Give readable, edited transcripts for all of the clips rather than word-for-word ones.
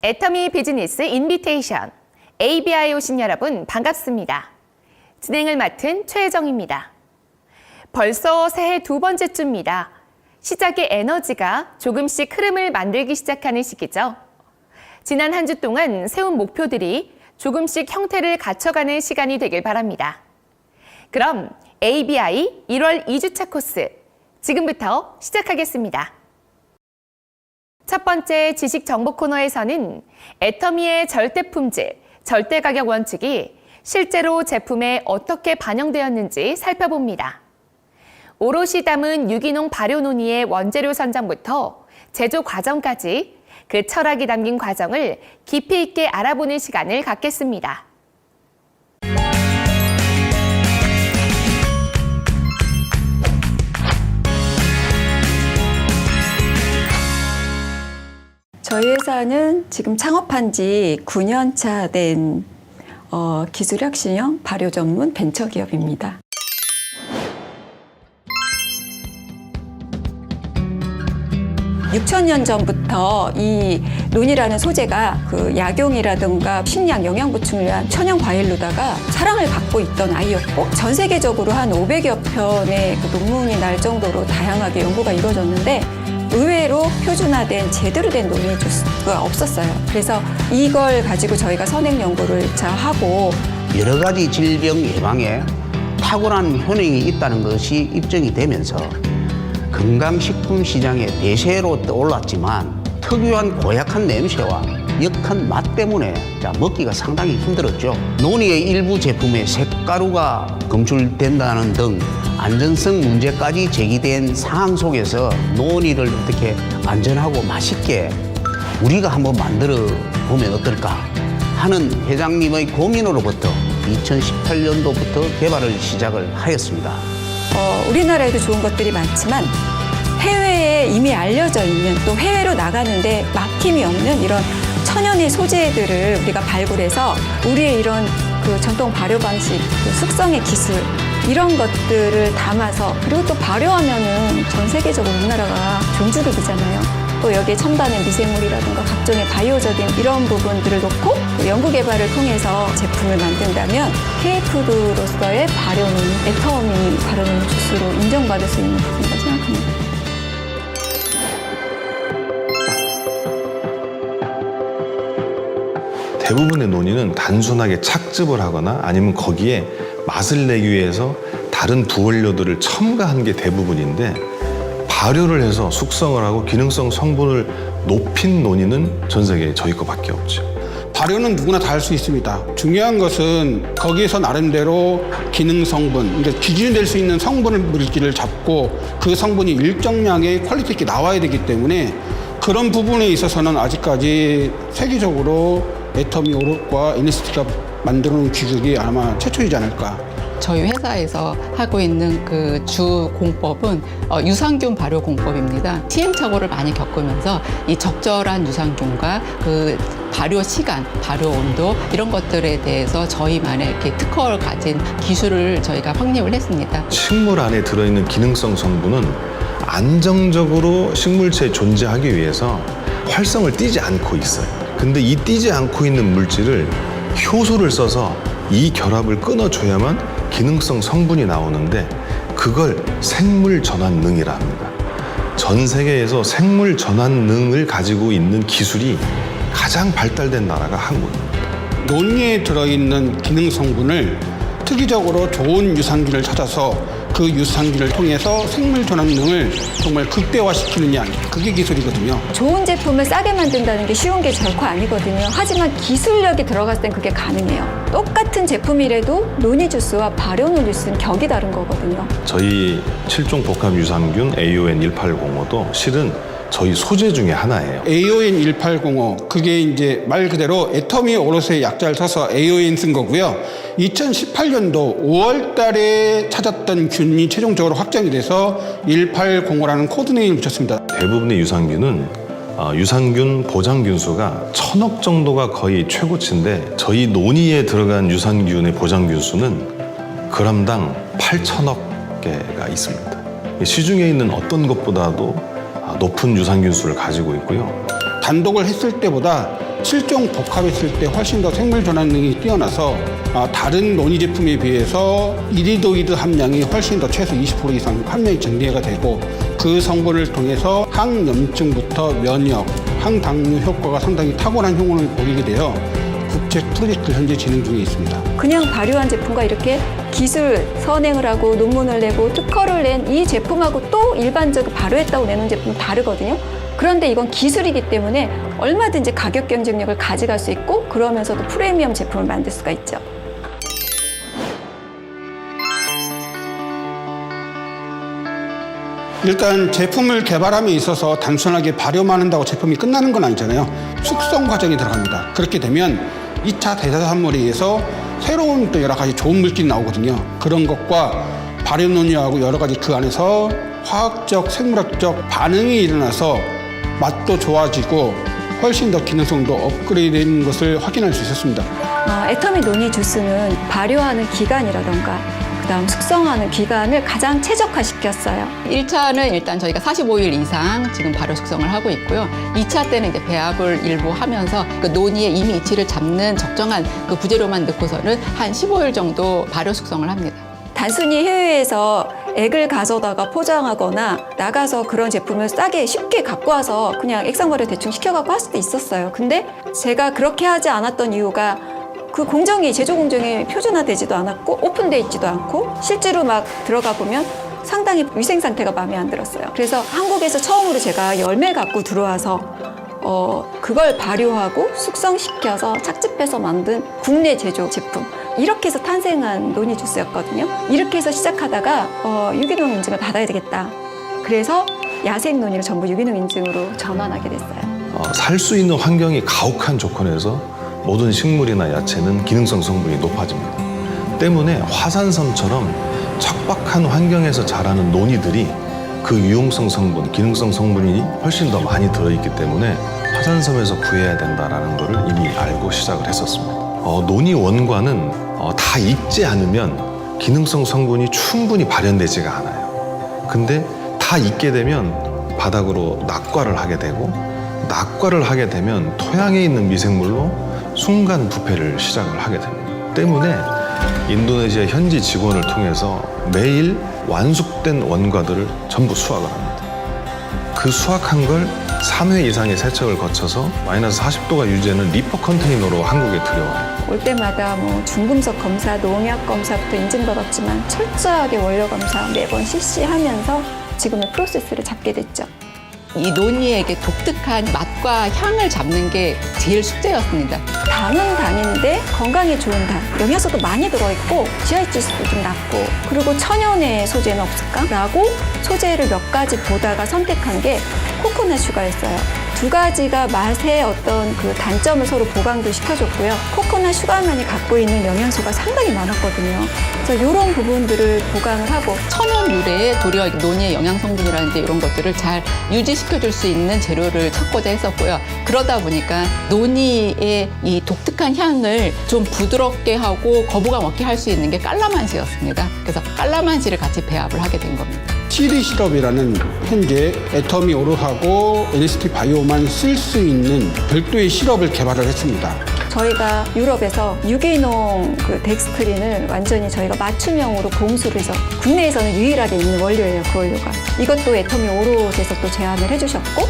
애터미 비즈니스 인비테이션 ABI에 오신 여러분 반갑습니다. 진행을 맡은 최혜정입니다. 벌써 새해 두 번째 주입니다. 시작의 에너지가 조금씩 흐름을 만들기 시작하는 시기죠. 지난 한 주 동안 세운 목표들이 조금씩 형태를 갖춰가는 시간이 되길 바랍니다. 그럼 ABI 1월 2주차 코스 지금부터 시작하겠습니다. 첫 번째 지식 정보 코너에서는 애터미의 절대 품질, 절대 가격 원칙이 실제로 제품에 어떻게 반영되었는지 살펴봅니다. 오롯이 담은 유기농 발효 논이의 원재료 선정부터 제조 과정까지 그 철학이 담긴 과정을 깊이 있게 알아보는 시간을 갖겠습니다. 저희 회사는 지금 창업한 지 9년 차 된 기술 혁신형 발효 전문 벤처기업입니다. (6,000년) 전부터 이 논이라는 소재가 그 약용이라든가 식량 영양 보충을 위한 천연 과일로다가 사랑을 받고 있던 아이였고, 전 세계적으로 한 500여 편의 그 논문이 날 정도로 다양하게 연구가 이루어졌는데 의외로 표준화된 제대로 된 논의 주스가 없었어요. 그래서 이걸 가지고 저희가 선행 연구를 하고 여러 가지 질병 예방에 탁월한 효능이 있다는 것이 입증이 되면서 건강식품 시장의 대세로 떠올랐지만 특유한 고약한 냄새와 역한 맛 때문에 먹기가 상당히 힘들었죠. 논의의 일부 제품에 색가루가 검출된다는 등 안전성 문제까지 제기된 상황 속에서 논의를 어떻게 안전하고 맛있게 우리가 한번 만들어 보면 어떨까 하는 회장님의 고민으로부터 2018년도부터 개발을 시작을 하였습니다. 우리나라에도 좋은 것들이 많지만 해외에 이미 알려져 있는, 또 해외로 나가는데 막힘이 없는 이런 천연의 소재들을 우리가 발굴해서 우리의 이런 그 전통 발효 방식, 그 숙성의 기술 이런 것들을 담아서, 그리고 또 발효하면은 전 세계적으로 우리나라가 종주국이잖아요. 또 여기에 첨단의 미생물이라든가 각종의 바이오적인 이런 부분들을 놓고 연구 개발을 통해서 제품을 만든다면 K푸드로서의 발효는 애터미 발효는 주스로 인정받을 수 있는 부분이라고 생각합니다. 대부분의 논의는 단순하게 착즙을 하거나 아니면 거기에 맛을 내기 위해서 다른 부원료들을 첨가한 게 대부분인데, 발효를 해서 숙성을 하고 기능성 성분을 높인 논의는 전 세계에 저희 거밖에 없죠. 발효는 누구나 다 할 수 있습니다. 중요한 것은 거기에서 나름대로 기능 성분, 그러니까 기준이 될 수 있는 성분을 물질을 잡고 그 성분이 일정량의 퀄리티 있게 나와야 되기 때문에 그런 부분에 있어서는 아직까지 세계적으로 애터미 오롯과 NST가 만들어 놓은 기술이 아마 최초이지 않을까. 저희 회사에서 하고 있는 그 주 공법은 유산균 발효 공법입니다. 시행착오를 많이 겪으면서 이 적절한 유산균과 그 발효 시간, 발효 온도 이런 것들에 대해서 저희만의 이렇게 특허를 가진 기술을 저희가 확립을 했습니다. 식물 안에 들어있는 기능성 성분은 안정적으로 식물체에 존재하기 위해서 활성을 띠지 않고 있어요. 근데 이 띠지 않고 있는 물질을 효소를 써서 이 결합을 끊어줘야만 기능성 성분이 나오는데, 그걸 생물 전환능이라 합니다. 전 세계에서 생물 전환능을 가지고 있는 기술이 가장 발달된 나라가 한국입니다. 논리에 들어있는 기능 성분을 특이적으로 좋은 유산균을 찾아서 그 유산균을 통해서 생물 전환능을 정말 극대화시키느냐, 그게 기술이거든요. 좋은 제품을 싸게 만든다는 게 쉬운 게 결코 아니거든요. 하지만 기술력이 들어갔을 땐 그게 가능해요. 똑같은 제품이라도 논이 주스와 발효 논 주스는 격이 다른 거거든요. 저희 7종 복합 유산균 AON1805도 실은 저희 소재 중에 하나예요. AON1805, 그게 이제 말 그대로 애터미 오롯의 약자를 써서 AON 쓴 거고요. 2018년도 5월 달에 찾았던 균이 최종적으로 확정이 돼서 1805라는 코드네임을 붙였습니다. 대부분의 유산균은 유산균 보장균수가 1000억 정도가 거의 최고치인데, 저희 논의에 들어간 유산균의 보장균수는 그람당 8,000억 개가 있습니다. 시중에 있는 어떤 것보다도 높은 유산균수를 가지고 있고요. 단독을 했을 때보다 실종 복합했을 때 훨씬 더 생물 전환능이 뛰어나서 다른 논이 제품에 비해서 이리도이드 함량이 훨씬 더 최소 20% 이상 함량이 증대가 되고 그 성분을 통해서 항염증부터 면역, 항당뇨 효과가 상당히 탁월한 효능을 보이게 되어 국제 프로젝트를 현재 진행 중에 있습니다. 그냥 발효한 제품과 이렇게 기술 선행을 하고 논문을 내고 특허를 낸 이 제품하고 또 일반적으로 발효했다고 내는 제품은 다르거든요. 그런데 이건 기술이기 때문에 얼마든지 가격 경쟁력을 가져갈 수 있고 그러면서도 프리미엄 제품을 만들 수가 있죠. 일단 제품을 개발함에 있어서 단순하게 발효만 한다고 제품이 끝나는 건 아니잖아요. 숙성 과정이 들어갑니다. 그렇게 되면 2차 대사산물에 의해서 새로운 또 여러 가지 좋은 물질이 나오거든요. 그런 것과 발효 논이하고 여러 가지 그 안에서 화학적, 생물학적 반응이 일어나서 맛도 좋아지고 훨씬 더 기능성도 업그레이드 되는 것을 확인할 수 있었습니다. 애터미 노니 주스는 발효하는 기간이라던가 그다음 숙성하는 기간을 가장 최적화시켰어요. 1차는 일단 저희가 45일 이상 지금 발효 숙성을 하고 있고요. 2차 때는 이제 배합을 일부 하면서 그 논이의 이미 이치를 잡는 적정한 그 부재료만 넣고서는 한 15일 정도 발효 숙성을 합니다. 단순히 해외에서 액을 가져다가 포장하거나 나가서 그런 제품을 싸게 쉽게 갖고 와서 그냥 액상발효 대충 시켜갖고 할 수도 있었어요. 근데 제가 그렇게 하지 않았던 이유가 그 공정이, 제조 공정이 표준화되지도 않았고 오픈돼 있지도 않고 실제로 막 들어가 보면 상당히 위생 상태가 마음에 안 들었어요. 그래서 한국에서 처음으로 제가 열매 갖고 들어와서 그걸 발효하고 숙성시켜서 착즙해서 만든 국내 제조 제품. 이렇게 해서 탄생한 노니 주스였거든요. 이렇게 해서 시작하다가 유기농 인증을 받아야 되겠다. 그래서 야생 노니를 전부 유기농 인증으로 전환하게 됐어요. 살 수 있는 환경이 가혹한 조건에서 모든 식물이나 야채는 기능성 성분이 높아집니다. 때문에 화산섬처럼 척박한 환경에서 자라는 논이들이 그 유용성 성분, 기능성 성분이 훨씬 더 많이 들어있기 때문에 화산섬에서 구해야 된다는 것을 이미 알고 시작을 했었습니다. 논이 원과는 다 익지 않으면 기능성 성분이 충분히 발현되지가 않아요. 근데 다 익게 되면 바닥으로 낙과를 하게 되고 낙과를 하게 되면 토양에 있는 미생물로 순간 부패를 시작을 하게 됩니다. 때문에 인도네시아 현지 직원을 통해서 매일 완숙된 원과들을 전부 수확을 합니다. 그 수확한 걸 3회 이상의 세척을 거쳐서 마이너스 40도가 유지하는 리퍼 컨테이너로 한국에 들여와요. 올 때마다 뭐 중금속 검사, 농약 검사부터 인증받았지만 철저하게 원료 검사 매번 실시하면서 지금의 프로세스를 잡게 됐죠. 이 논이에게 독특한 맛과 향을 잡는 게 제일 숙제였습니다. 당은 당인데 건강에 좋은 당, 영양소도 많이 들어있고 GI 지수도 좀 낮고 그리고 천연의 소재는 없을까라고 소재를 몇 가지 보다가 선택한 게 코코넛 슈가였어요. 두 가지가 맛의 어떤 그 단점을 서로 보강도 시켜줬고요. 코코넛 슈가만이 갖고 있는 영양소가 상당히 많았거든요. 그래서 이런 부분들을 보강을 하고 천연 유래의 도리어 논이의 영양 성분이라든지 이런 것들을 잘 유지시켜줄 수 있는 재료를 찾고자 했었고요. 그러다 보니까 논이의 이 독특한 향을 좀 부드럽게 하고 거부감 없게 할 수 있는 게 깔라만시였습니다. 그래서 깔라만시를 같이 배합을 하게 된 겁니다. 치리 시럽이라는 현재 애터미 오르하고 NST 바이오만 쓸 수 있는 별도의 시럽을 개발을 했습니다. 저희가 유럽에서 유기농 그 덱스트린을 완전히 저희가 맞춤형으로 공수를 해서 국내에서는 유일하게 있는 원료예요, 그 원료가. 이것도 애터미 오롯에서 또 제안을 해주셨고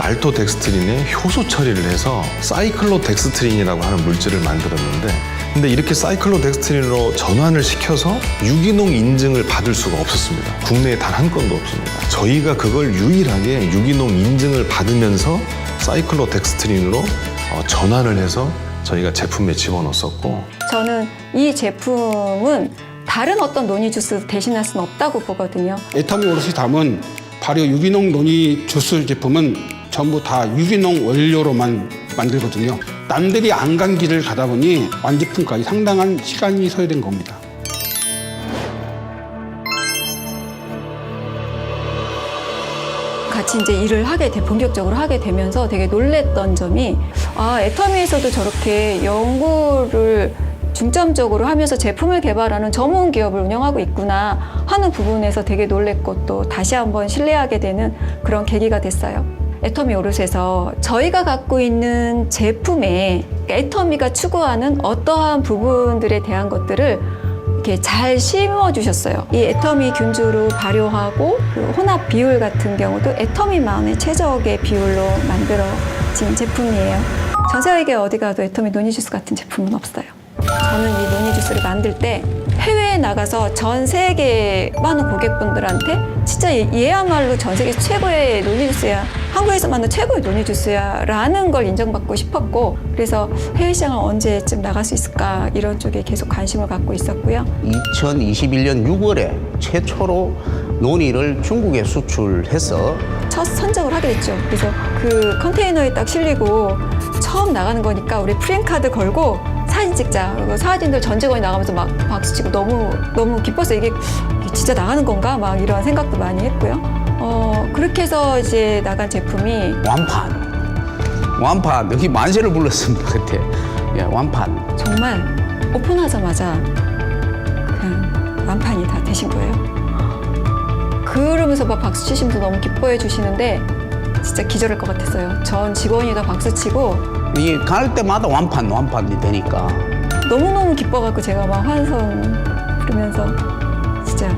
말토덱스트린에 효소 처리를 해서 사이클로덱스트린이라고 하는 물질을 만들었는데 근데 이렇게 사이클로덱스트린으로 전환을 시켜서 유기농 인증을 받을 수가 없었습니다. 국내에 단 한 건도 없습니다. 저희가 그걸 유일하게 유기농 인증을 받으면서 사이클로덱스트린으로 전환을 해서 저희가 제품에 집어넣었었고 저는 이 제품은 다른 어떤 노니 주스 대신할 수는 없다고 보거든요. 애터미 오롯이 담은 발효 유기농 노니 주스 제품은 전부 다 유기농 원료로만 만들거든요. 남들이 안 간 길을 가다 보니 완제품까지 상당한 시간이 소요된 겁니다. 같이 이제 일을 본격적으로 하게 되면서 되게 놀랬던 점이 애터미에서도 저렇게 연구를 중점적으로 하면서 제품을 개발하는 전문 기업을 운영하고 있구나 하는 부분에서 되게 놀랬고 또 다시 한번 신뢰하게 되는 그런 계기가 됐어요. 애터미 오롯에서 저희가 갖고 있는 제품에 애터미가 추구하는 어떠한 부분들에 대한 것들을 이렇게 잘 심어주셨어요. 이 애터미 균주로 발효하고 그 혼합 비율 같은 경우도 애터미만의 최적의 비율로 만들어진 제품이에요. 전 세계 어디 가도 애터미 노니주스 같은 제품은 없어요. 저는 이 노니주스를 만들 때 해외에 나가서 전 세계 많은 고객분들한테 진짜 얘야말로 전 세계 최고의 노니주스야, 한국에서 만든 최고의 노니주스야 라는 걸 인정받고 싶었고, 그래서 해외 시장을 언제쯤 나갈 수 있을까 이런 쪽에 계속 관심을 갖고 있었고요. 2021년 6월에 최초로 논이를 중국에 수출해서 첫 선정을 하게 됐죠. 그래서 그 컨테이너에 딱 실리고 처음 나가는 거니까 우리 프레임카드 걸고 사진 찍자. 그리고 사진들 전 직원이 나가면서 막 박수치고 너무 기뻤어요. 이게 진짜 나가는 건가? 막 이런 생각도 많이 했고요. 그렇게 해서 이제 나간 제품이 완판 여기 만세를 불렀습니다 그때. 예, 완판. 정말 오픈하자마자 그냥 완판이 다 되신 거예요. 그러면서 막 박수 치시면서 너무 기뻐해 주시는데 진짜 기절할 것 같았어요. 전 직원이 다 박수 치고 이게 갈 때마다 완판이 되니까. 너무너무 기뻐갖고 제가 막 환성 부르면서 진짜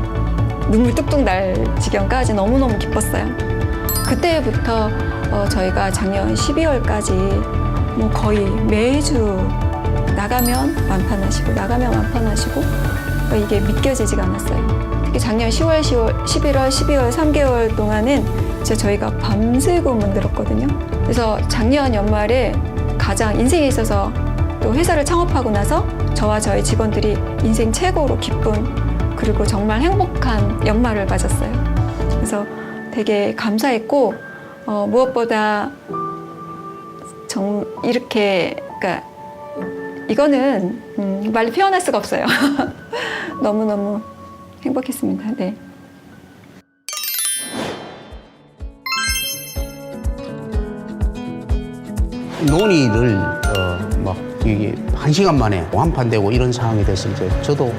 눈물 뚝뚝 날 지경까지 너무너무 기뻤어요. 그때부터 저희가 작년 12월까지 뭐 거의 매주 나가면 완판하시고 이게 믿겨지지가 않았어요. 특히 작년 10월, 11월, 12월 3개월 동안은 진짜 저희가 밤새고 만들었거든요. 그래서 작년 연말에 가장 인생에 있어서 또 회사를 창업하고 나서 저와 저희 직원들이 인생 최고로 기쁜 그리고 정말 행복한 연말을 맞았어요. 그래서 되게 감사했고 무엇보다 이렇게 그러니까 이거는 말로 표현할 수가 없어요. 너무너무 행복했습니다. 네. 논의를 막 이게 1시간 만에 완판되고 이런 상황이 됐을 때 저도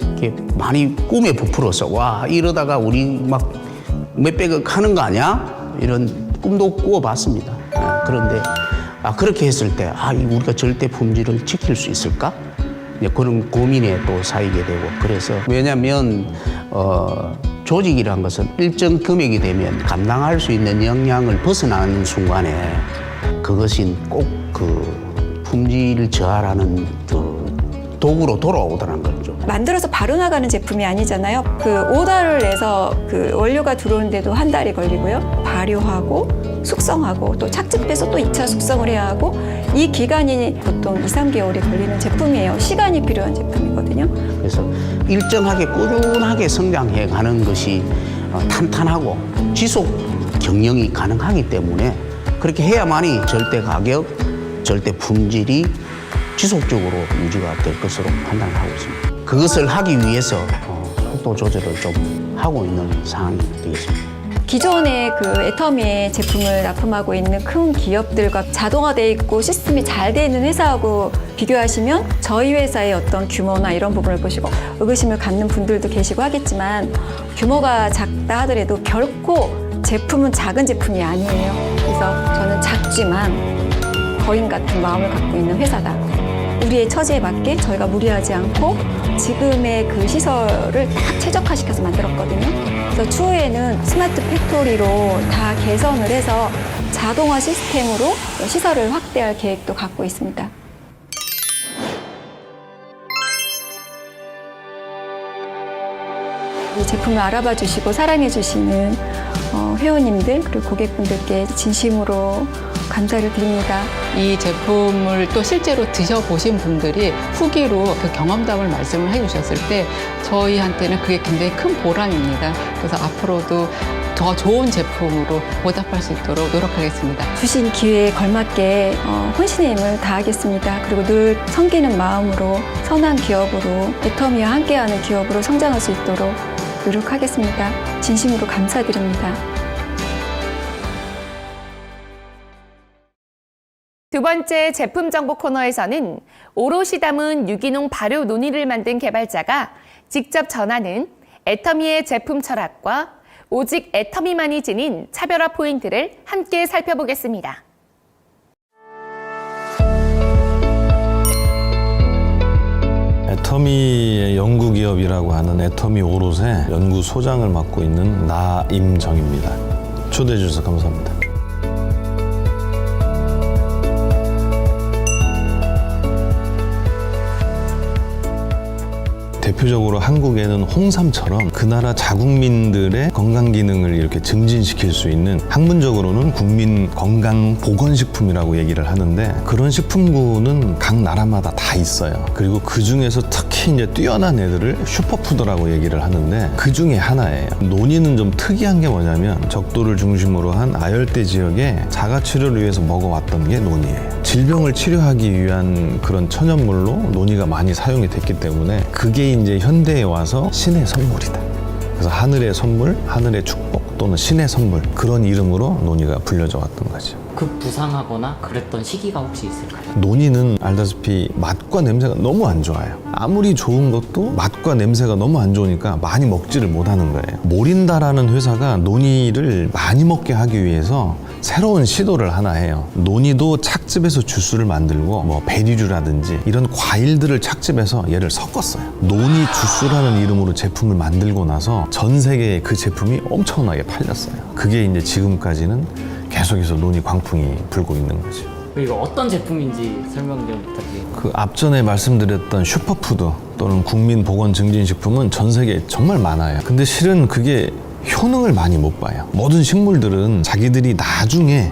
이렇게 많이 꿈에 부풀어서 와 이러다가 우리 막 몇백억 하는 거 아니야? 이런 꿈도 꾸어봤습니다. 그런데 그렇게 했을 때 우리가 절대 품질을 지킬 수 있을까? 그런 고민에 또 쌓이게 되고 그래서 왜냐하면 조직이란 것은 일정 금액이 되면 감당할 수 있는 역량을 벗어나는 순간에 그것이 꼭 그 품질 저하라는 그 도구로 돌아오더라는 거죠. 만들어서 바로 나가는 제품이 아니잖아요. 그 오더를 내서 그 원료가 들어오는데도 한 달이 걸리고요. 발효하고 숙성하고 또 착즙해서 또 2차 숙성을 해야 하고 이 기간이 보통 2, 3개월이 걸리는 제품이에요. 시간이 필요한 제품이거든요. 그래서 일정하게 꾸준하게 성장해 가는 것이 탄탄하고 지속 경영이 가능하기 때문에 그렇게 해야만이 절대 가격, 절대 품질이 지속적으로 유지가 될 것으로 판단을 하고 있습니다. 그것을 하기 위해서 속도 조절을 좀 하고 있는 상황이 되겠습니다. 기존의 그 애터미의 제품을 납품하고 있는 큰 기업들과 자동화되어 있고 시스템이 잘 되어 있는 회사하고 비교하시면 저희 회사의 어떤 규모나 이런 부분을 보시고 의구심을 갖는 분들도 계시고 하겠지만 규모가 작다 하더라도 결코 제품은 작은 제품이 아니에요. 그래서 저는 작지만 거인 같은 마음을 갖고 있는 회사다. 우리의 처지에 맞게 저희가 무리하지 않고 지금의 그 시설을 딱 최적화시켜서 만들었거든요. 그래서 추후에는 스마트 팩토리로 다 개선을 해서 자동화 시스템으로 시설을 확대할 계획도 갖고 있습니다. 이 제품을 알아봐 주시고 사랑해 주시는 회원님들 그리고 고객분들께 진심으로 감사를 드립니다. 이 제품을 또 실제로 드셔보신 분들이 후기로 그 경험담을 말씀을 해주셨을 때 저희한테는 그게 굉장히 큰 보람입니다. 그래서 앞으로도 더 좋은 제품으로 보답할 수 있도록 노력하겠습니다. 주신 기회에 걸맞게 혼신의 힘을 다하겠습니다. 그리고 늘 섬기는 마음으로 선한 기업으로 애터미와 함께하는 기업으로 성장할 수 있도록 노력하겠습니다. 진심으로 감사드립니다. 두 번째 제품 정보 코너에서는 오롯이 담은 유기농 발효 논이를 만든 개발자가 직접 전하는 애터미의 제품 철학과 오직 애터미만이 지닌 차별화 포인트를 함께 살펴보겠습니다. 애터미의 연구기업이라고 하는 애터미 오롯의 연구소장을 맡고 있는 나임정입니다. 초대해 주셔서 감사합니다. 대표적으로 한국에는 홍삼처럼 그 나라 자국민들의 건강 기능을 이렇게 증진시킬 수 있는, 학문적으로는 국민 건강 보건식품이라고 얘기를 하는데, 그런 식품군은 각 나라마다 다 있어요. 그리고 그 중에서 특히 이제 뛰어난 애들을 슈퍼푸드라고 얘기를 하는데, 그 중에 하나예요. 논이는 좀 특이한 게 뭐냐면 적도를 중심으로 한 아열대 지역에 자가 치료를 위해서 먹어왔던 게 논이에요. 질병을 치료하기 위한 그런 천연물로 논이가 많이 사용이 됐기 때문에 그게 이제 현대에 와서 신의 선물이다. 그래서 하늘의 선물, 하늘의 축복 또는 신의 선물, 그런 이름으로 논이가 불려져 왔던 거죠. 급부상하거나 그랬던 시기가 혹시 있을까요? 논이는 알다시피 맛과 냄새가 너무 안 좋아요. 아무리 좋은 것도 맛과 냄새가 너무 안 좋으니까 많이 먹지를 못하는 거예요. 모린다라는 회사가 논이를 많이 먹게 하기 위해서 새로운 시도를 하나 해요. 논이도 착즙해서 주스를 만들고 뭐 베리류라든지 이런 과일들을 착즙해서 얘를 섞었어요. 논이 주스라는 이름으로 제품을 만들고 나서 전 세계에 그 제품이 엄청나게 팔렸어요. 그게 이제 지금까지는 계속해서 논이 광풍이 불고 있는 거죠. 이거 어떤 제품인지 설명 좀 부탁드립니다. 그 앞전에 말씀드렸던 슈퍼푸드 또는 국민 보건 증진식품은 전 세계에 정말 많아요. 근데 실은 그게 효능을 많이 못 봐요. 모든 식물들은 자기들이 나중에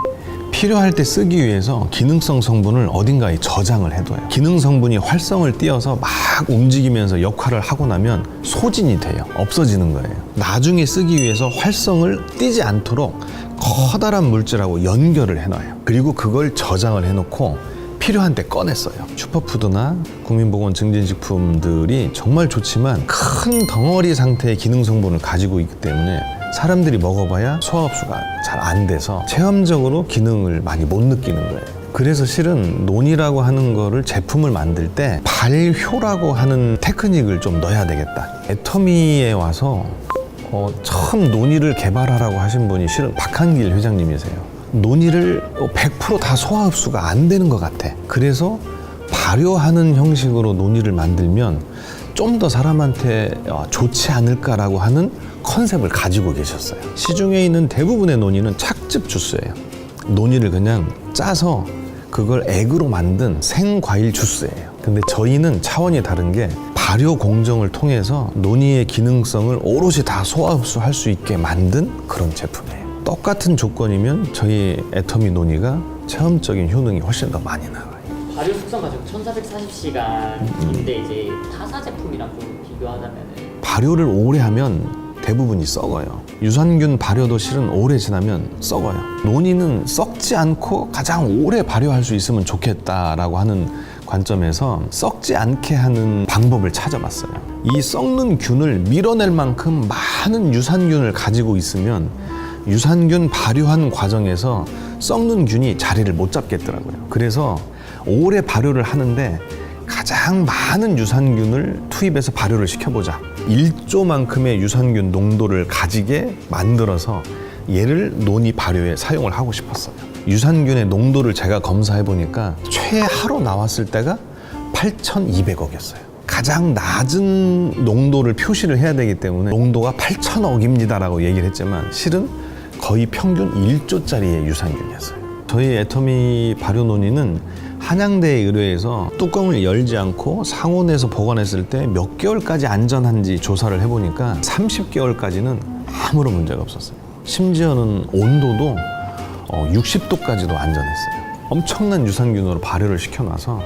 필요할 때 쓰기 위해서 기능성 성분을 어딘가에 저장을 해둬요. 기능 성분이 활성을 띄어서 막 움직이면서 역할을 하고 나면 소진이 돼요. 없어지는 거예요. 나중에 쓰기 위해서 활성을 띄지 않도록 커다란 물질하고 연결을 해놔요. 그리고 그걸 저장을 해놓고 필요한 때 꺼냈어요. 슈퍼푸드나 국민보건 증진식품들이 정말 좋지만 큰 덩어리 상태의 기능 성분을 가지고 있기 때문에 사람들이 먹어봐야 소화흡수가 잘 안 돼서 체험적으로 기능을 많이 못 느끼는 거예요. 그래서 실은 논이라고 하는 거를 제품을 만들 때 발효라고 하는 테크닉을 좀 넣어야 되겠다. 애터미에 와서 처음 논이를 개발하라고 하신 분이 실은 박한길 회장님이세요. 논이를 100% 다 소화 흡수가 안 되는 것 같아. 그래서 발효하는 형식으로 논이를 만들면 좀 더 사람한테 좋지 않을까라고 하는 컨셉을 가지고 계셨어요. 시중에 있는 대부분의 논이는 착즙 주스예요. 논이를 그냥 짜서 그걸 액으로 만든 생과일 주스예요. 근데 저희는 차원이 다른 게 발효 공정을 통해서 논이의 기능성을 오롯이 다 소화 흡수할 수 있게 만든 그런 제품이에요. 똑같은 조건이면 저희 애터미 논이가 체험적인 효능이 훨씬 더 많이 나와요. 발효 숙성 과정 1440시간인데 이제 타사 제품이랑 좀 비교하자면은 발효를 오래 하면 대부분이 썩어요. 유산균 발효도 실은 오래 지나면 썩어요. 논이는 썩지 않고 가장 오래 발효할 수 있으면 좋겠다라고 하는 관점에서 썩지 않게 하는 방법을 찾아봤어요. 이 썩는 균을 밀어낼 만큼 많은 유산균을 가지고 있으면 유산균 발효한 과정에서 썩는 균이 자리를 못 잡겠더라고요. 그래서 오래 발효를 하는데 가장 많은 유산균을 투입해서 발효를 시켜보자. 1조만큼의 유산균 농도를 가지게 만들어서 얘를 논이 발효에 사용을 하고 싶었어요. 유산균의 농도를 제가 검사해 보니까 최하로 나왔을 때가 8,200억이었어요. 가장 낮은 농도를 표시를 해야 되기 때문에 농도가 8,000억입니다라고 얘기를 했지만 실은 거의 평균 1조짜리의 유산균이었어요. 저희 애터미 발효 논이는 한양대에 의뢰해서 뚜껑을 열지 않고 상온에서 보관했을 때 몇 개월까지 안전한지 조사를 해보니까 30개월까지는 아무런 문제가 없었어요. 심지어는 온도도 60도까지도 안전했어요. 엄청난 유산균으로 발효를 시켜놔서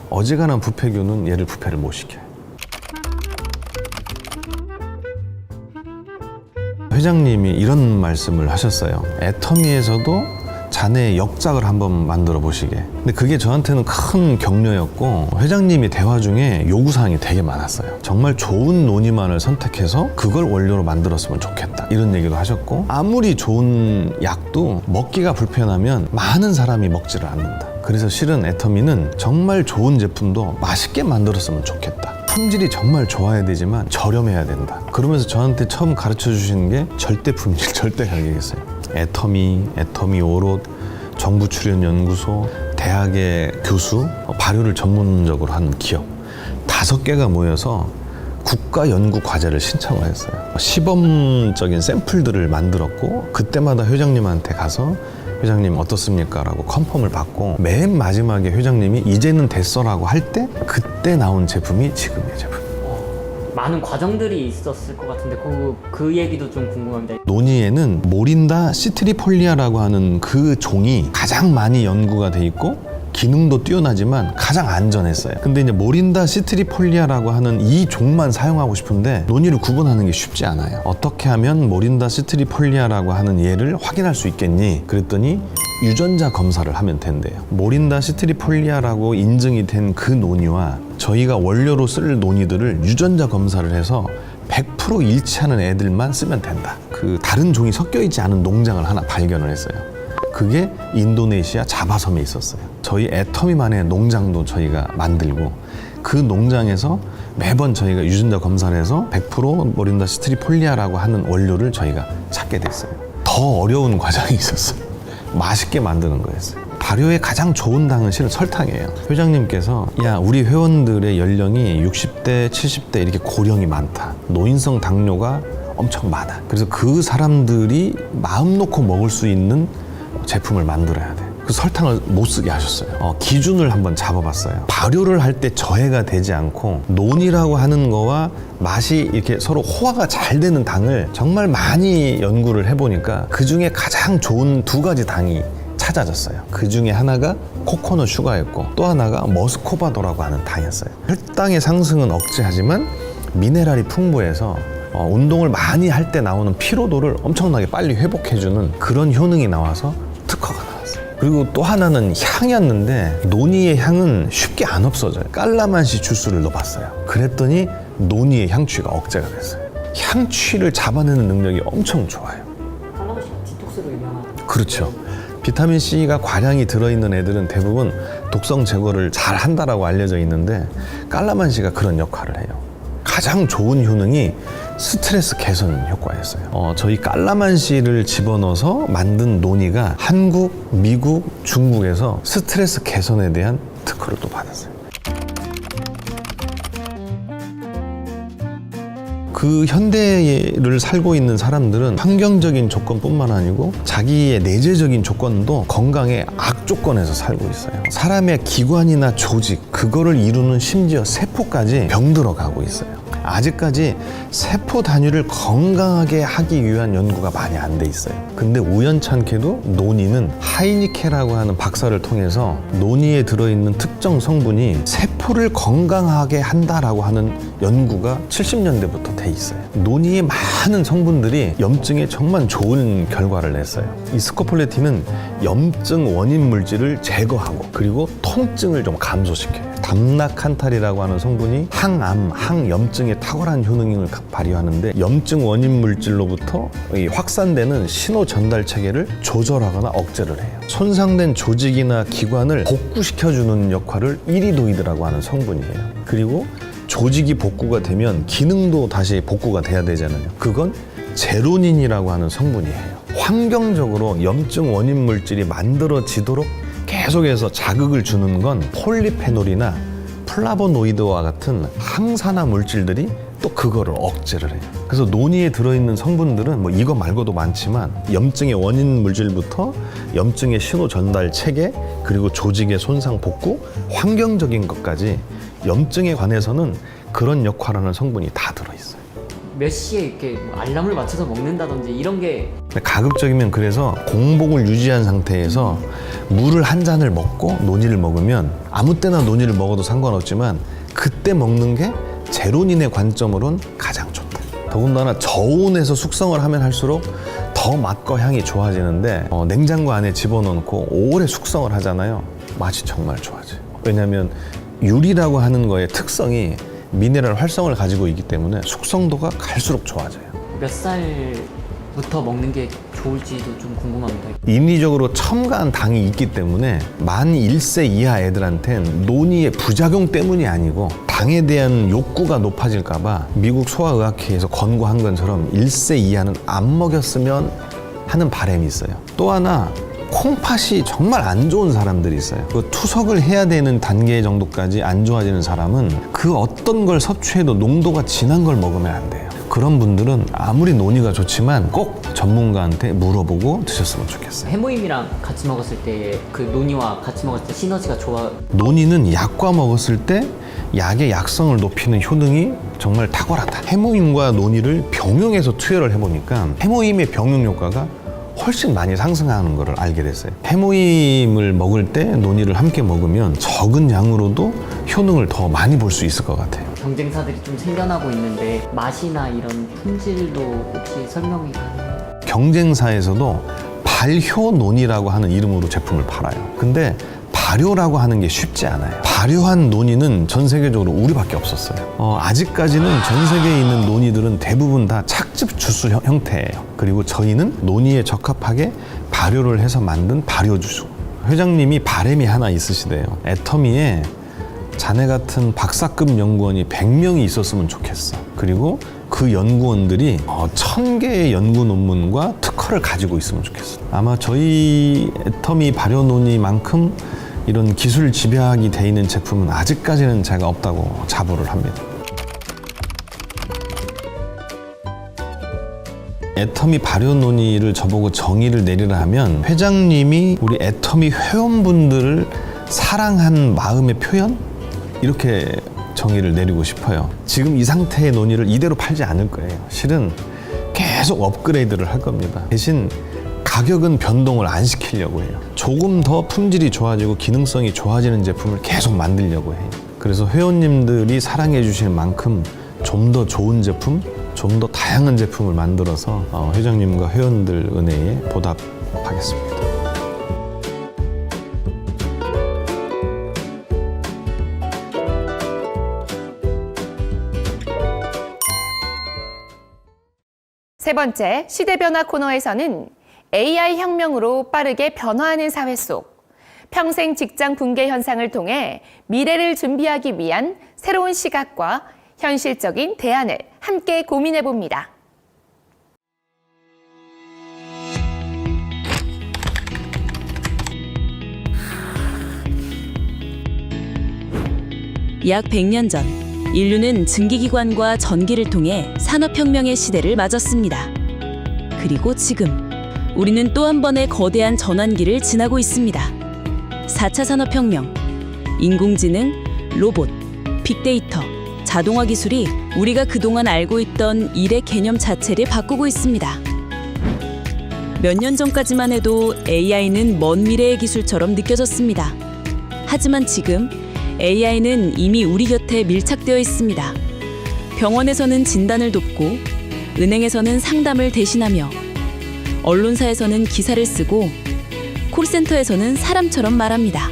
어지간한 부패균은 얘를 부패를 못 시켜요. 회장님이 이런 말씀을 하셨어요. 애터미에서도 자네의 역작을 한번 만들어 보시게. 근데 그게 저한테는 큰 격려였고, 회장님이 대화 중에 요구사항이 되게 많았어요. 정말 좋은 논이만을 선택해서 그걸 원료로 만들었으면 좋겠다, 이런 얘기도 하셨고, 아무리 좋은 약도 먹기가 불편하면 많은 사람이 먹지를 않는다. 그래서 실은 애터미는 정말 좋은 제품도 맛있게 만들었으면 좋겠다, 품질이 정말 좋아야 되지만 저렴해야 된다. 그러면서 저한테 처음 가르쳐 주시는 게 절대 품질, 절대 가격이었어요. 애터미 오롯, 정부 출연 연구소, 대학의 교수, 발효를 전문적으로 하는 기업 5개가 모여서 국가 연구 과제를 신청을 했어요. 시범적인 샘플들을 만들었고 그때마다 회장님한테 가서 회장님 어떻습니까? 라고 컨펌을 받고 맨 마지막에 회장님이 이제는 됐어라고 할 때 그때 나온 제품이 지금의 제품. 많은 과정들이 있었을 것 같은데 그 얘기도 좀 궁금합니다. 논이에는 모린다 시트리폴리아라고 하는 그 종이 가장 많이 연구가 돼 있고 기능도 뛰어나지만 가장 안전했어요. 근데 이제 모린다 시트리폴리아라고 하는 이 종만 사용하고 싶은데 논이를 구분하는 게 쉽지 않아요. 어떻게 하면 모린다 시트리폴리아라고 하는 얘를 확인할 수 있겠니? 그랬더니 유전자 검사를 하면 된대요. 모린다 시트리폴리아라고 인증이 된 그 논이와 저희가 원료로 쓸 논이들을 유전자 검사를 해서 100% 일치하는 애들만 쓰면 된다. 그 다른 종이 섞여 있지 않은 농장을 하나 발견을 했어요. 그게 인도네시아 자바섬에 있었어요. 저희 애터미만의 농장도 저희가 만들고 그 농장에서 매번 저희가 유전자 검사를 해서 100% 모린다 시트리폴리아라고 하는 원료를 저희가 찾게 됐어요. 더 어려운 과정이 있었어요. 맛있게 만드는 거였어요. 발효의 가장 좋은 당은 실은 설탕이에요. 회장님께서 야 우리 회원들의 연령이 60대 70대 이렇게 고령이 많다. 노인성 당뇨가 엄청 많아. 그래서 그 사람들이 마음 놓고 먹을 수 있는 제품을 만들어야 돼. 그 설탕을 못 쓰게 하셨어요. 기준을 한번 잡아봤어요. 발효를 할 때 저해가 되지 않고 논이라고 하는 거와 맛이 이렇게 서로 호화가 잘 되는 당을 정말 많이 연구를 해보니까 그 중에 가장 좋은 2가지 당이 찾아졌어요. 그 중에 하나가 코코넛 슈가였고 또 하나가 머스코바도라고 하는 당이었어요. 혈당의 상승은 억제하지만 미네랄이 풍부해서 운동을 많이 할 때 나오는 피로도를 엄청나게 빨리 회복해주는 그런 효능이 나와서 특허가 나왔어요. 그리고 또 하나는 향이었는데 논이의 향은 쉽게 안 없어져요. 깔라만시 주스를 넣어봤어요. 그랬더니 논이의 향취가 억제가 됐어요. 향취를 잡아내는 능력이 엄청 좋아요. 깔라만시가 디톡스로 유명한. 그렇죠. 비타민C가 과량이 들어있는 애들은 대부분 독성 제거를 잘 한다라고 알려져 있는데 깔라만시가 그런 역할을 해요. 가장 좋은 효능이 스트레스 개선 효과였어요. 저희 깔라만시를 집어넣어서 만든 논이가 한국, 미국, 중국에서 스트레스 개선에 대한 특허를 또 받았어요. 그 현대를 살고 있는 사람들은 환경적인 조건뿐만 아니고 자기의 내재적인 조건도 건강의 악조건에서 살고 있어요. 사람의 기관이나 조직, 그거를 이루는 심지어 세포까지 병들어 가고 있어요. 아직까지 세포 단위를 건강하게 하기 위한 연구가 많이 안 돼 있어요. 근데 우연찮게도 논이는 하이니케라고 하는 박사를 통해서 논이에 들어있는 특정 성분이 세포를 건강하게 한다라고 하는 연구가 70년대부터 돼 있어요. 논이의 많은 성분들이 염증에 정말 좋은 결과를 냈어요. 이 스코폴레틴은 염증 원인 물질을 제거하고 그리고 통증을 좀 감소시켜요. 담나칸탈이라고 하는 성분이 항암, 항염증에 탁월한 효능을 발휘하는데 염증 원인 물질로부터 확산되는 신호 전달 체계를 조절하거나 억제를 해요. 손상된 조직이나 기관을 복구시켜주는 역할을 이리도이드라고 하는 성분이에요. 그리고 조직이 복구가 되면 기능도 다시 복구가 돼야 되잖아요. 그건 제로닌이라고 하는 성분이에요. 환경적으로 염증 원인 물질이 만들어지도록 계속해서 자극을 주는 건 폴리페놀이나 플라보노이드와 같은 항산화 물질들이 또 그거를 억제를 해요. 그래서 논이에 들어있는 성분들은 뭐 이거 말고도 많지만 염증의 원인 물질부터 염증의 신호 전달 체계 그리고 조직의 손상 복구, 환경적인 것까지 염증에 관해서는 그런 역할을 하는 성분이 다 들어있어요. 몇 시에 이렇게 알람을 맞춰서 먹는다든지 이런 게 가급적이면 그래서 공복을 유지한 상태에서 물을 한 잔을 먹고 논이를 먹으면 아무 때나 논이를 먹어도 상관없지만 그때 먹는 게 제로닌의 관점으로는 가장 좋다. 더군다나 저온에서 숙성을 하면 할수록 더 맛과 향이 좋아지는데 냉장고 안에 집어넣고 오래 숙성을 하잖아요. 맛이 정말 좋아져요. 왜냐하면 유리라고 하는 거의 특성이 미네랄 활성을 가지고 있기 때문에 숙성도가 갈수록 좋아져요. 몇 살부터 먹는 게 좋을지도 좀 궁금합니다. 인위적으로 첨가한 당이 있기 때문에 만 1세 이하 애들한텐 논이의 부작용 때문이 아니고 방에 대한 욕구가 높아질까봐 미국 소아의학회에서 권고한 것처럼 1세 이하는 안 먹였으면 하는 바람이 있어요. 또 하나 콩팥이 정말 안 좋은 사람들이 있어요. 그 투석을 해야 되는 단계 정도까지 안 좋아지는 사람은 그 어떤 걸 섭취해도 농도가 진한 걸 먹으면 안 돼요. 그런 분들은 아무리 논이가 좋지만 꼭 전문가한테 물어보고 드셨으면 좋겠어요. 해모임이랑 같이 먹었을 때 그 논이와 같이 먹었을 때 시너지가 좋아. 논이는 약과 먹었을 때 약의 약성을 높이는 효능이 정말 탁월하다. 해모임과 논이를 병용해서 투여를 해보니까 해모임의 병용 효과가 훨씬 많이 상승하는 것을 알게 됐어요. 해모임을 먹을 때 논이를 함께 먹으면 적은 양으로도 효능을 더 많이 볼 수 있을 것 같아요. 경쟁사들이 좀 생겨나고 있는데 맛이나 이런 품질도 혹시 설명이 가능해요? 경쟁사에서도 발효논이라고 하는 이름으로 제품을 팔아요. 근데 발효라고 하는 게 쉽지 않아요. 발효한 논이는 전 세계적으로 우리밖에 없었어요. 아직까지는 전 세계에 있는 논이들은 대부분 다 착즙 주스 형태예요. 그리고 저희는 논이에 적합하게 발효를 해서 만든 발효주스. 회장님이 바람이 하나 있으시대요. 애터미에 자네 같은 박사급 연구원이 100명이 있었으면 좋겠어. 그리고 그 연구원들이 1000개의 연구 논문과 특허를 가지고 있으면 좋겠어. 아마 저희 애터미 발효논이만큼 이런 기술 집약이 돼 있는 제품은 아직까지는 제가 없다고 자부를 합니다. 애터미 발효논이를 저보고 정의를 내리라 하면 회장님이 우리 애터미 회원분들을 사랑한 마음의 표현? 이렇게 정의를 내리고 싶어요. 지금 이 상태의 논이를 이대로 팔지 않을 거예요. 실은 계속 업그레이드를 할 겁니다. 대신 가격은 변동을 안 시키려고 해요. 조금 더 품질이 좋아지고 기능성이 좋아지는 제품을 계속 만들려고 해요. 그래서 회원님들이 사랑해 주실 만큼 좀 더 좋은 제품, 좀 더 다양한 제품을 만들어서 회장님과 회원들 은혜에 보답하겠습니다. 세 번째, 시대변화 코너에서는 AI 혁명으로 빠르게 변화하는 사회 속 평생 직장 붕괴 현상을 통해 미래를 준비하기 위한 새로운 시각과 현실적인 대안을 함께 고민해 봅니다. 약 100년 전 인류는 증기기관과 전기를 통해 산업혁명의 시대를 맞았습니다. 그리고 지금 우리는 또 한 번의 거대한 전환기를 지나고 있습니다. 4차 산업혁명, 인공지능, 로봇, 빅데이터, 자동화 기술이 우리가 그동안 알고 있던 일의 개념 자체를 바꾸고 있습니다. 몇 년 전까지만 해도 AI는 먼 미래의 기술처럼 느껴졌습니다. 하지만 지금 AI는 이미 우리 곁에 밀착되어 있습니다. 병원에서는 진단을 돕고, 은행에서는 상담을 대신하며, 언론사에서는 기사를 쓰고, 콜센터에서는 사람처럼 말합니다.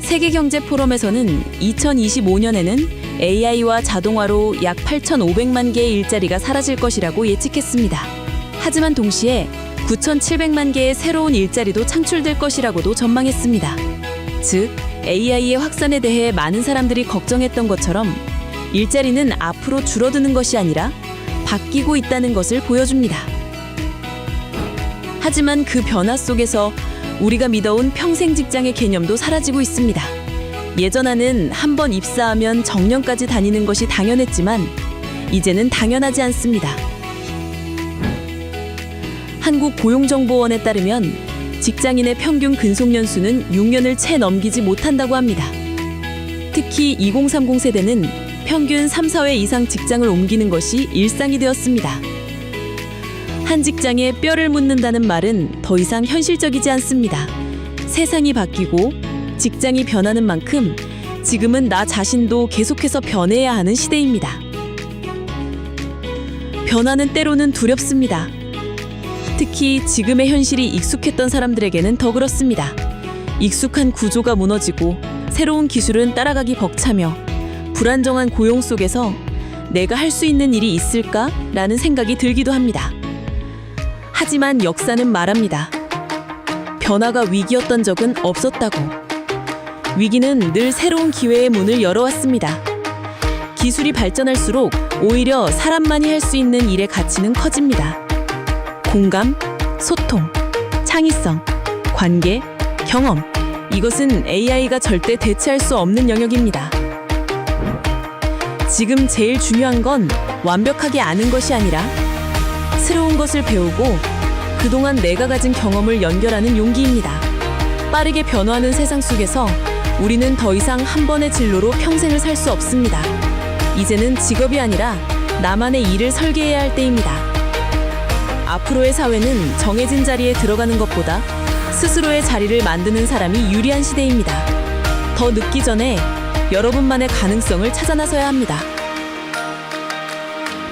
세계경제포럼에서는 2025년에는 AI와 자동화로 약 8,500만 개의 일자리가 사라질 것이라고 예측했습니다. 하지만 동시에 9,700만 개의 새로운 일자리도 창출될 것이라고도 전망했습니다. 즉, AI의 확산에 대해 많은 사람들이 걱정했던 것처럼 일자리는 앞으로 줄어드는 것이 아니라 바뀌고 있다는 것을 보여줍니다. 하지만 그 변화 속에서 우리가 믿어온 평생 직장의 개념도 사라지고 있습니다. 예전에는 한 번 입사하면 정년까지 다니는 것이 당연했지만 이제는 당연하지 않습니다. 한국고용정보원에 따르면 직장인의 평균 근속연수는 6년을 채 넘기지 못한다고 합니다. 특히 2030 세대는 평균 3, 4회 이상 직장을 옮기는 것이 일상이 되었습니다. 한 직장에 뼈를 묻는다는 말은 더 이상 현실적이지 않습니다. 세상이 바뀌고 직장이 변하는 만큼 지금은 나 자신도 계속해서 변해야 하는 시대입니다. 변화는 때로는 두렵습니다. 특히 지금의 현실이 익숙했던 사람들에게는 더 그렇습니다. 익숙한 구조가 무너지고 새로운 기술은 따라가기 벅차며 불안정한 고용 속에서 내가 할 수 있는 일이 있을까? 라는 생각이 들기도 합니다. 하지만 역사는 말합니다. 변화가 위기였던 적은 없었다고. 위기는 늘 새로운 기회의 문을 열어왔습니다. 기술이 발전할수록 오히려 사람만이 할 수 있는 일의 가치는 커집니다. 공감, 소통, 창의성, 관계, 경험. 이것은 AI가 절대 대체할 수 없는 영역입니다. 지금 제일 중요한 건 완벽하게 아는 것이 아니라 새로운 것을 배우고 그동안 내가 가진 경험을 연결하는 용기입니다. 빠르게 변화하는 세상 속에서 우리는 더 이상 한 번의 진로로 평생을 살 수 없습니다. 이제는 직업이 아니라 나만의 일을 설계해야 할 때입니다. 앞으로의 사회는 정해진 자리에 들어가는 것보다 스스로의 자리를 만드는 사람이 유리한 시대입니다. 더 늦기 전에 여러분만의 가능성을 찾아 나서야 합니다.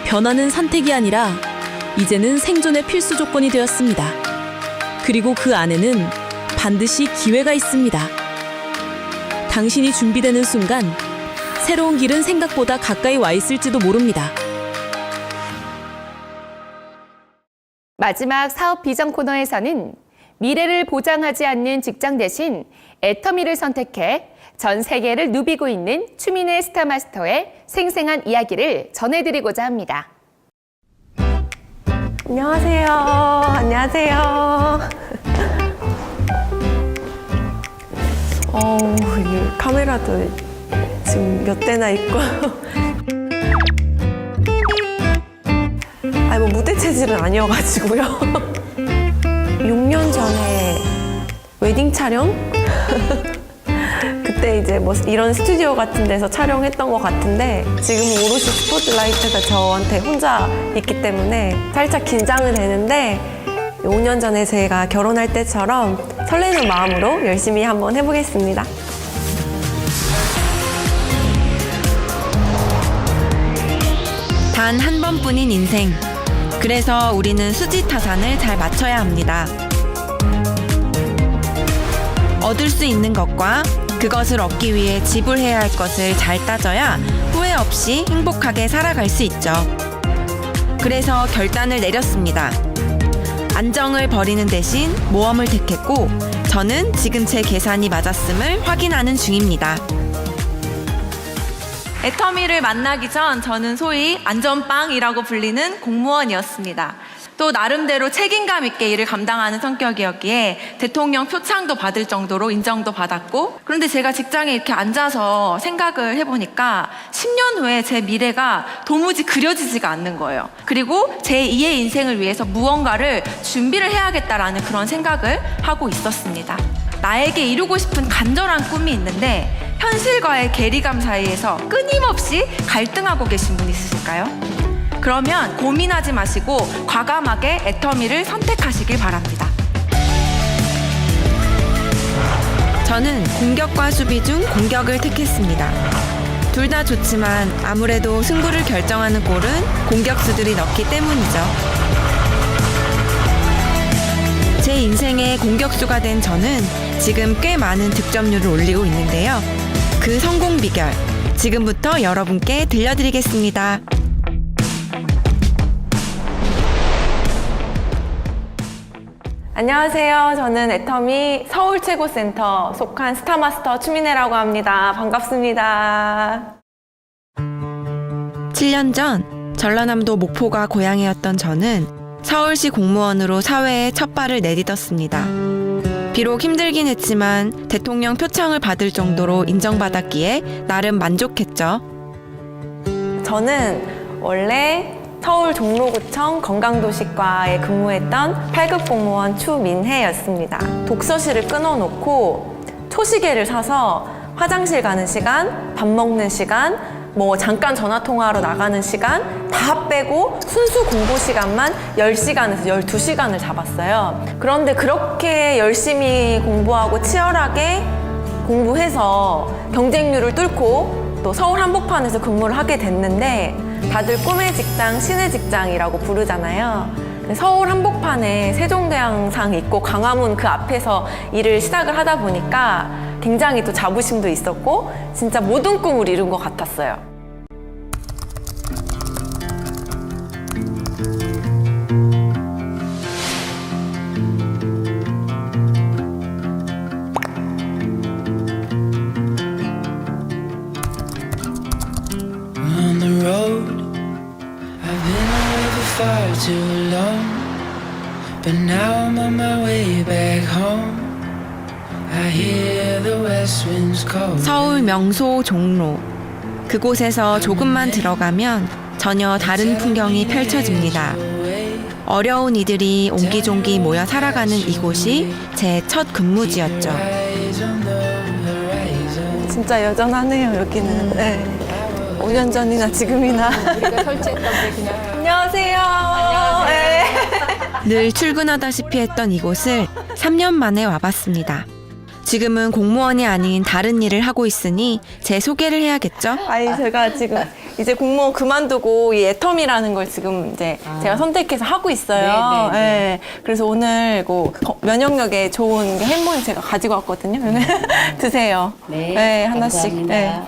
변화는 선택이 아니라 이제는 생존의 필수 조건이 되었습니다. 그리고 그 안에는 반드시 기회가 있습니다. 당신이 준비되는 순간 새로운 길은 생각보다 가까이 와 있을지도 모릅니다. 마지막 사업 비전 코너에서는 미래를 보장하지 않는 직장 대신 애터미를 선택해 전 세계를 누비고 있는 추민의 스타마스터의 생생한 이야기를 전해드리고자 합니다. 안녕하세요. 안녕하세요. 이게 카메라도 지금 몇 대나 있고. 뭐 무대 체질은 아니어가지고요. 6년 전에 웨딩 촬영? 그때 이제 뭐 이런 스튜디오 같은 데서 촬영했던 것 같은데 지금은 오롯이 스포트라이트가 저한테 혼자 있기 때문에 살짝 긴장은 되는데 5년 전에 제가 결혼할 때처럼 설레는 마음으로 열심히 한번 해보겠습니다. 단 한 번뿐인 인생. 그래서 우리는 수지타산을 잘 맞춰야 합니다. 얻을 수 있는 것과 그것을 얻기 위해 지불해야 할 것을 잘 따져야 후회 없이 행복하게 살아갈 수 있죠. 그래서 결단을 내렸습니다. 안정을 버리는 대신 모험을 택했고 저는 지금 제 계산이 맞았음을 확인하는 중입니다. 애터미를 만나기 전 저는 소위 안전빵이라고 불리는 공무원이었습니다. 또 나름대로 책임감 있게 일을 감당하는 성격이었기에 대통령 표창도 받을 정도로 인정도 받았고, 그런데 제가 직장에 이렇게 앉아서 생각을 해보니까 10년 후에 제 미래가 도무지 그려지지가 않는 거예요. 그리고 제 2의 인생을 위해서 무언가를 준비를 해야겠다라는 그런 생각을 하고 있었습니다. 나에게 이루고 싶은 간절한 꿈이 있는데 현실과의 괴리감 사이에서 끊임없이 갈등하고 계신 분 있으실까요? 그러면 고민하지 마시고 과감하게 애터미를 선택하시길 바랍니다. 저는 공격과 수비 중 공격을 택했습니다. 둘 다 좋지만 아무래도 승부를 결정하는 골은 공격수들이 넣기 때문이죠. 제 인생의 공격수가 된 저는 지금 꽤 많은 득점률을 올리고 있는데요. 그 성공 비결, 지금부터 여러분께 들려드리겠습니다. 안녕하세요. 저는 애터미 서울 최고센터 속한 스타마스터 추민혜라고 합니다. 반갑습니다. 7년 전 전라남도 목포가 고향이었던 저는 서울시 공무원으로 사회에 첫 발을 내딛었습니다. 비록 힘들긴 했지만 대통령 표창을 받을 정도로 인정받았기에 나름 만족했죠. 저는 원래 서울 종로구청 건강도시과에 근무했던 8급 공무원 추민혜였습니다. 독서실을 끊어놓고 초시계를 사서 화장실 가는 시간, 밥 먹는 시간, 뭐 잠깐 전화통화하러 나가는 시간 다 빼고 순수 공부 시간만 10시간에서 12시간을 잡았어요. 그런데 그렇게 열심히 공부하고 치열하게 공부해서 경쟁률을 뚫고 또 서울 한복판에서 근무를 하게 됐는데 다들 꿈의 직장, 신의 직장이라고 부르잖아요. 서울 한복판에 세종대왕상 있고 광화문 그 앞에서 일을 시작을 하다 보니까 굉장히 또 자부심도 있었고 진짜 모든 꿈을 이룬 것 같았어요. too long, but now I'm on my way back home. I hear the west winds call. 서울 명소 종로. 그곳에서 조금만 들어가면 전혀 다른 풍경이 펼쳐집니다. 어려운 이들이 옹기종기 모여 살아가는 이곳이 제 첫 근무지였죠. 진짜 여전하네요, 여기는. 네. 5년 전이나 지금이나. 우리가 설치했던 게 그냥 안녕하세요. 늘 출근하다시피 했던 이곳을 3년 만에 와봤습니다. 지금은 공무원이 아닌 다른 일을 하고 있으니 제 소개를 해야겠죠? 아니, 제가 지금 이제 공무원 그만두고 이 애텀이라는 걸 지금 이제 제가 선택해서 하고 있어요. 네. 그래서 오늘 면역력에 좋은 햄버거 제가 가지고 왔거든요. 드세요. 네, 하나씩. 감사합니다.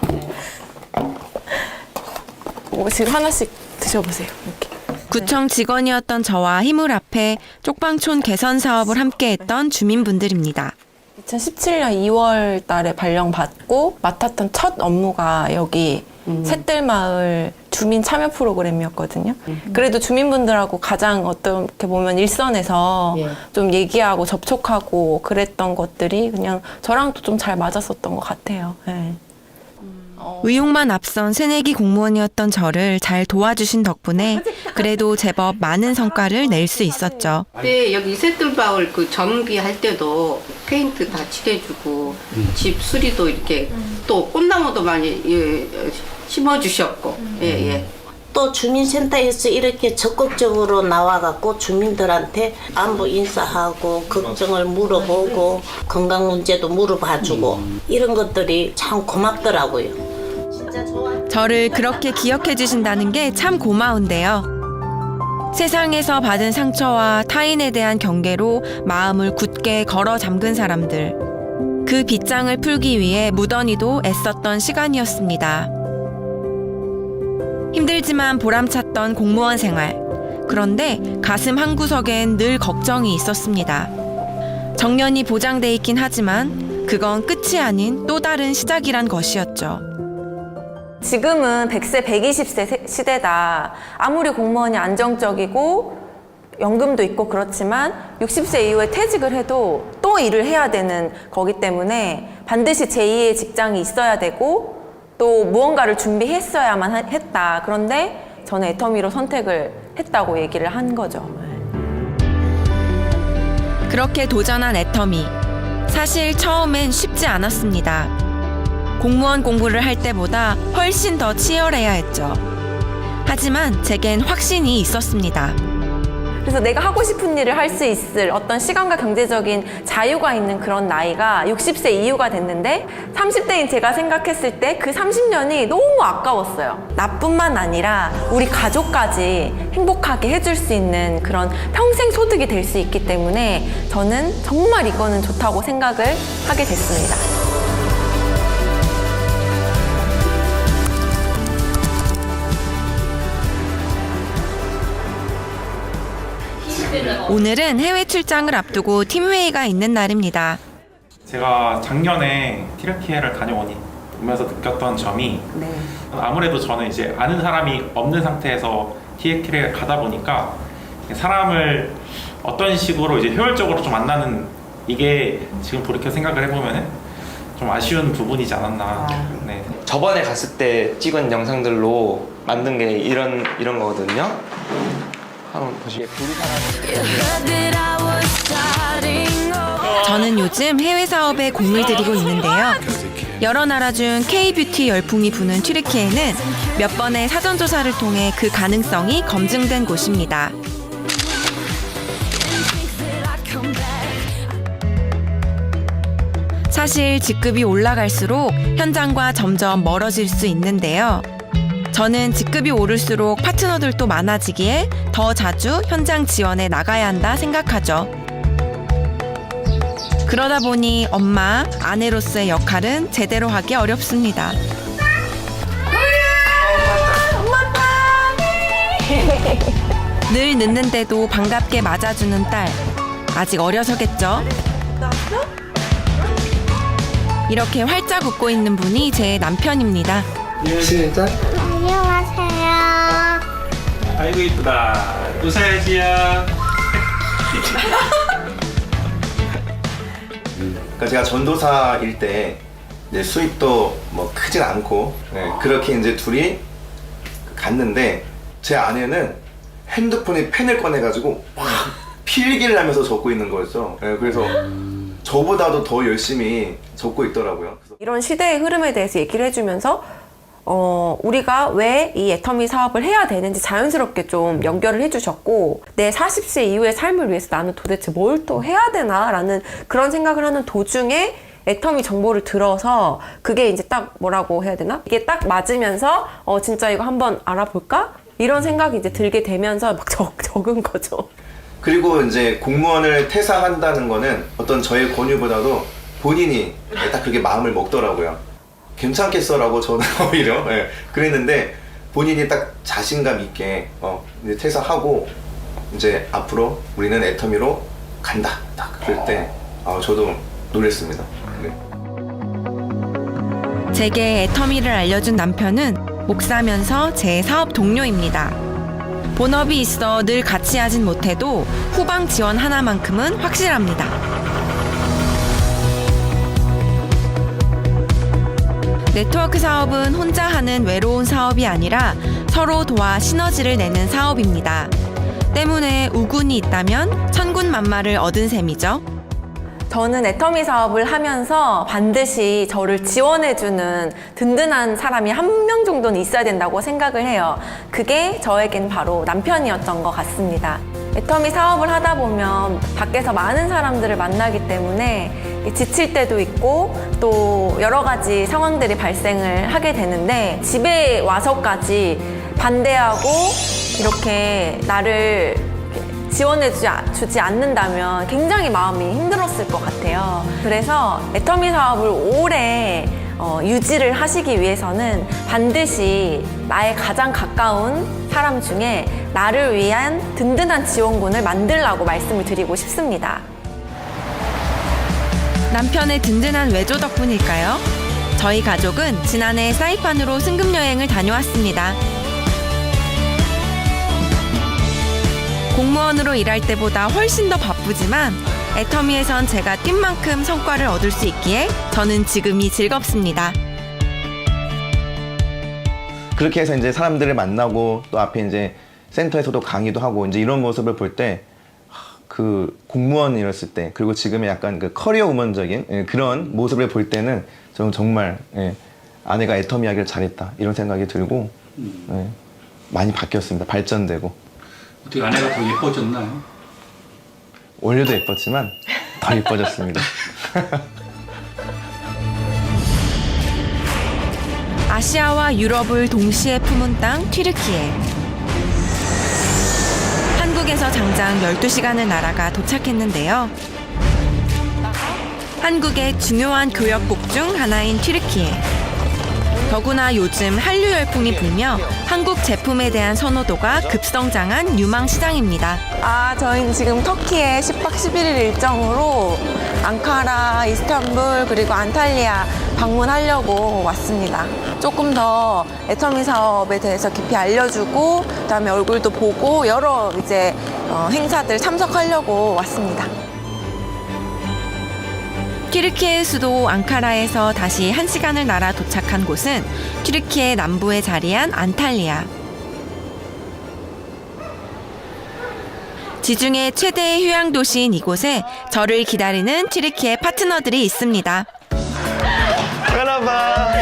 지금 하나씩 드셔보세요. 이렇게. 구청 직원이었던 저와 힘을 합해 쪽방촌 개선 사업을 함께했던 주민분들입니다. 2017년 2월 달에 발령받고 맡았던 첫 업무가 여기 샛들마을 주민 참여 프로그램이었거든요. 그래도 주민분들하고 가장 어떻게 보면 일선에서 좀 얘기하고 접촉하고 그랬던 것들이 그냥 저랑도 좀 잘 맞았었던 것 같아요. 네. 의욕만 앞선 새내기 공무원이었던 저를 잘 도와주신 덕분에 그래도 제법 많은 성과를 낼 수 있었죠. 그때 여기 셋들마을 그 정비할 때도 페인트 다 칠해주고 집 수리도 이렇게 또 꽃나무도 많이 심어주셨고 또 주민센터에서 이렇게 적극적으로 나와갖고 주민들한테 안부 인사하고 걱정을 물어보고 건강 문제도 물어봐주고 이런 것들이 참 고맙더라고요. 진짜 좋아요. 저를 그렇게 기억해 주신다는 게 참 고마운데요. 세상에서 받은 상처와 타인에 대한 경계로 마음을 굳게 걸어 잠근 사람들. 그 빗장을 풀기 위해 무던히도 애썼던 시간이었습니다. 힘들지만 보람찼던 공무원 생활. 그런데 가슴 한구석엔 늘 걱정이 있었습니다. 정년이 보장돼 있긴 하지만 그건 끝이 아닌 또 다른 시작이란 것이었죠. 지금은 100세, 120세 시대다. 아무리 공무원이 안정적이고 연금도 있고 그렇지만 60세 이후에 퇴직을 해도 또 일을 해야 되는 거기 때문에 반드시 제2의 직장이 있어야 되고 또 무언가를 준비했어야만 했다. 그런데 저는 애터미로 선택을 했다고 얘기를 한 거죠. 그렇게 도전한 애터미. 사실 처음엔 쉽지 않았습니다. 공무원 공부를 할 때보다 훨씬 더 치열해야 했죠. 하지만 제겐 확신이 있었습니다. 그래서 내가 하고 싶은 일을 할 수 있을 어떤 시간과 경제적인 자유가 있는 그런 나이가 60세 이후가 됐는데 30대인 제가 생각했을 때 그 30년이 너무 아까웠어요. 나뿐만 아니라 우리 가족까지 행복하게 해줄 수 있는 그런 평생 소득이 될 수 있기 때문에 저는 정말 이거는 좋다고 생각을 하게 됐습니다. 오늘은 해외 출장을 앞두고 팀회의가 있는 날입니다. 제가 작년에 티르키예를 다녀오면서 느꼈던 점이 아무래도 저는 이제 아는 사람이 없는 상태에서 티르키예를 가다 보니까 사람을 어떤 식으로 이제 효율적으로 좀 만나는 이게 지금 돌이켜 생각을 해보면은 좀 아쉬운 부분이지 않았나. 네. 저번에 갔을 때 찍은 영상들로 만든 게 이런 거거든요. 한번 보시게. 저는 요즘 해외 사업에 공을 들이고 있는데요. 여러 나라 중 K-뷰티 열풍이 부는 튀르키예는 몇 번의 사전조사를 통해 그 가능성이 검증된 곳입니다. 사실 직급이 올라갈수록 현장과 점점 멀어질 수 있는데요. 저는 직급이 오를수록 파트너들도 많아지기에 더 자주 현장 지원에 나가야 한다 생각하죠. 그러다 보니 엄마, 아내로서의 역할은 제대로 하기 어렵습니다. 늘 늦는데도 반갑게 맞아주는 딸. 아직 어려서겠죠? 이렇게 활짝 웃고 있는 분이 제 남편입니다. 시작. 안녕하세요. 아이고 이쁘다. 웃어야지야. 그러니까 제가 전도사일 때 이제 수입도 뭐 크진 않고 그렇게 이제 둘이 갔는데 제 아내는 핸드폰에 펜을 꺼내가지고 막 필기를 하면서 적고 있는 거였어. 그래서 저보다도 더 열심히 적고 있더라고요. 이런 시대의 흐름에 대해서 얘기를 해주면서 우리가 왜 이 애터미 사업을 해야 되는지 자연스럽게 좀 연결을 해주셨고, 내 40세 이후의 삶을 위해서 나는 도대체 뭘 또 해야 되나라는 그런 생각을 하는 도중에 애터미 정보를 들어서 그게 이제 딱 뭐라고 해야 되나? 이게 딱 맞으면서 진짜 이거 한번 알아볼까? 이런 생각이 이제 들게 되면서 막 적은 거죠. 그리고 이제 공무원을 퇴사한다는 거는 어떤 저의 권유보다도 본인이 딱 그렇게 마음을 먹더라고요. 괜찮겠어라고 저는 오히려 그랬는데 본인이 딱 자신감 있게 이제 퇴사하고 이제 앞으로 우리는 애터미로 간다. 딱 그럴 때 저도 놀랬습니다. 제게 애터미를 알려준 남편은 목사면서 제 사업 동료입니다. 본업이 있어 늘 같이 하진 못해도 후방 지원 하나만큼은 확실합니다. 네트워크 사업은 혼자 하는 외로운 사업이 아니라 서로 도와 시너지를 내는 사업입니다. 때문에 우군이 있다면 천군만마를 얻은 셈이죠. 저는 애터미 사업을 하면서 반드시 저를 지원해주는 든든한 사람이 한 명 정도는 있어야 된다고 생각을 해요. 그게 저에겐 바로 남편이었던 것 같습니다. 애터미 사업을 하다 보면 밖에서 많은 사람들을 만나기 때문에 지칠 때도 있고 또 여러 가지 상황들이 발생을 하게 되는데, 집에 와서까지 반대하고 이렇게 나를 지원해주지 않는다면 굉장히 마음이 힘들었을 것 같아요. 그래서 애터미 사업을 오래 유지를 하시기 위해서는 반드시 나의 가장 가까운 사람 중에 나를 위한 든든한 지원군을 만들라고 말씀을 드리고 싶습니다. 남편의 든든한 외조 덕분일까요? 저희 가족은 지난해 사이판으로 승급여행을 다녀왔습니다. 공무원으로 일할 때보다 훨씬 더 바쁘지만 애터미에선 제가 뛴 만큼 성과를 얻을 수 있기에 저는 지금이 즐겁습니다. 그렇게 해서 이제 사람들을 만나고 또 앞에 이제 센터에서도 강의도 하고 이제 이런 모습을 볼 때 그 공무원이었을 때 그리고 지금의 약간 그 커리어 우먼적인 그런 모습을 볼 때는 저는 정말 아내가 애터미 하기를 잘했다 이런 생각이 들고 많이 바뀌었습니다. 발전되고. 어떻게 아내가 더 예뻐졌나요? 원래도 예뻤지만 더 예뻐졌습니다. 아시아와 유럽을 동시에 품은 땅 튀르키예. 한국에서 장장 12시간을 날아가 도착했는데요. 한국의 중요한 교역국 중 하나인 튀르키예. 더구나 요즘 한류 열풍이 불며 한국 제품에 대한 선호도가 급성장한 유망 시장입니다. 저희는 지금 터키에 10박 11일 일정으로 앙카라, 이스탄불 그리고 안탈리아 방문하려고 왔습니다. 조금 더 애터미 사업에 대해서 깊이 알려주고 그다음에 얼굴도 보고 여러 이제 행사들 참석하려고 왔습니다. 튀르키예 수도 앙카라에서 다시 1시간을 날아 도착한 곳은 튀르키예 남부에 자리한 안탈리아. 지중해 최대의 휴양 도시인 이곳에 저를 기다리는 튀르키예 파트너들이 있습니다. 메라바.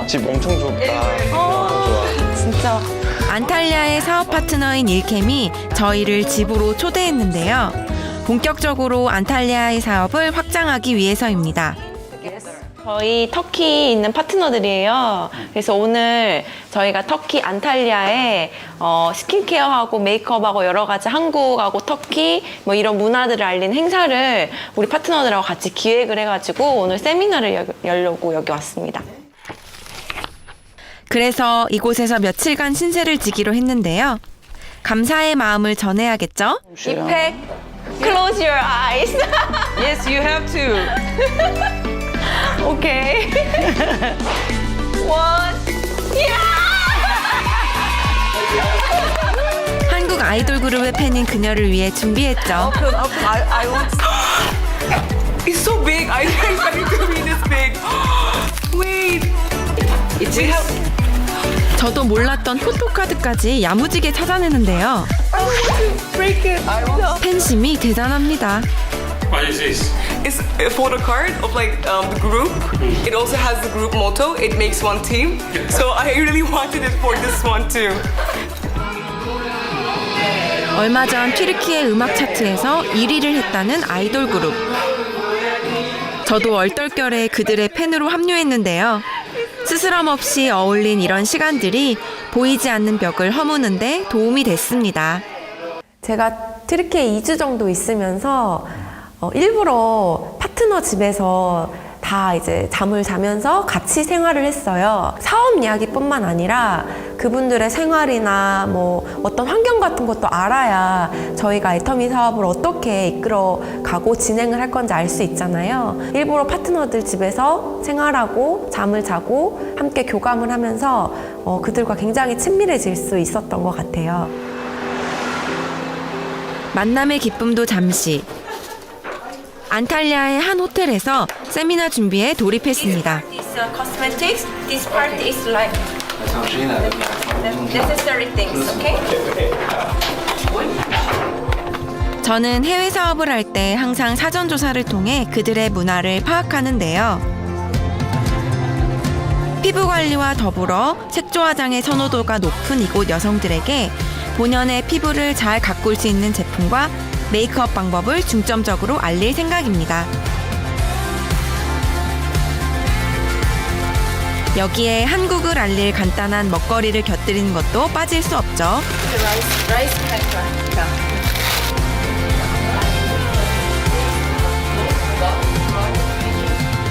집 엄청 좁다. 진짜. 안탈리아의 사업 파트너인 일캠이 저희를 집으로 초대했는데요. 본격적으로 안탈리아의 사업을 확장하기 위해서입니다. 저희 터키 있는 파트너들이에요. 그래서 오늘 저희가 터키 안탈리아에 스킨케어하고 메이크업하고 여러 가지 한국하고 터키 뭐 이런 문화들을 알리는 행사를 우리 파트너들하고 같이 기획을 해가지고 오늘 세미나를 열려고 여기 왔습니다. 그래서 이곳에서 며칠간 신세를 지기로 했는데요. 감사의 마음을 전해야겠죠? 이팩 Close your eyes. Yes, you have to. Okay. One. 한국 아이돌 그룹의 팬인 그녀를 위해 준비했죠. I want. It's so big. I didn't expect it to be this big. Wait. We have. 저도 몰랐던 포토카드까지 야무지게 찾아내는데요. 팬심이 대단합니다. What is this? It's a photo card of like the group. It also has the group motto. It makes one team. So I really wanted it for this one too. 얼마 전 튀르키예 음악 차트에서 1위를 했다는 아이돌 그룹. 저도 얼떨결에 그들의 팬으로 합류했는데요. 스스럼 없이 어울린 이런 시간들이 보이지 않는 벽을 허무는데 도움이 됐습니다. 제가 튀르키예 2주 정도 있으면서 일부러 파트너 집에서 다 이제 잠을 자면서 같이 생활을 했어요. 사업 이야기뿐만 아니라 그분들의 생활이나 뭐 어떤 환경 같은 것도 알아야 저희가 애터미 사업을 어떻게 이끌어가고 진행을 할 건지 알 수 있잖아요. 일부러 파트너들 집에서 생활하고 잠을 자고 함께 교감을 하면서 그들과 굉장히 친밀해질 수 있었던 것 같아요. 만남의 기쁨도 잠시. 안탈리아의 한 호텔에서 세미나 준비에 돌입했습니다. Cosmetics. This part is like necessary things. Okay? 저는 해외 사업을 할 때 항상 사전 조사를 통해 그들의 문화를 파악하는데요. 피부 관리와 더불어 색조 화장의 선호도가 높은 이곳 여성들에게 본연의 피부를 잘 가꿀 수 있는 제품과 메이크업 방법을 중점적으로 알릴 생각입니다. 여기에 한국을 알릴 간단한 먹거리를 곁들이는 것도 빠질 수 없죠.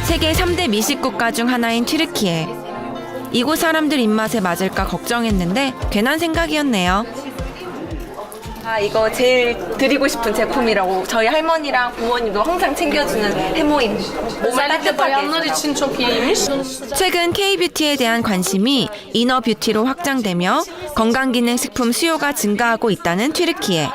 세계 3대 미식 국가 중 하나인 튀르키예. 이곳 사람들 입맛에 맞을까 걱정했는데 괜한 생각이었네요. 이거 제일 드리고 싶은 제품이라고 저희 할머니랑 부모님도 항상 챙겨주는 해모임. 몸을 따뜻하게 해주죠. 최근 K-뷰티에 대한 관심이 이너 뷰티로 확장되며 건강기능식품 수요가 증가하고 있다는 튀르키예.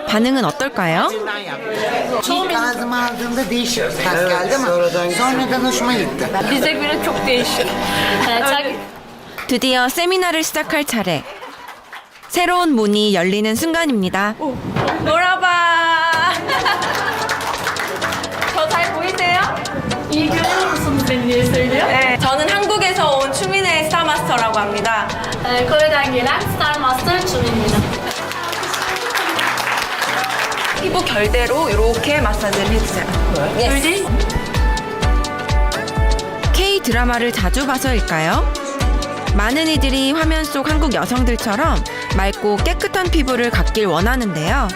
반응은 어떨까요? İlk ağzıma aldığımda değişik bir tat geldi ama sonradan hoşuma gitti. Bize göre çok değişik. 드디어 세미나를 시작할 차례. 새로운 문이 열리는 순간입니다. 놀아봐. 저 잘 보이세요? İyi görüyor musunuz beni diye söylüyor. 네, 저는 한국에서 온 추민의 스타마스터라고 합니다. Kore'den gelen Star Master Chumin입니다. 피부 결대로 이렇게 마사지를 해주세요. Yes. K 드라마를 자주 봐서일까요? 많은 이들이 화면 속 한국 여성들처럼 맑고 깨끗한 피부를 갖길 원하는데요.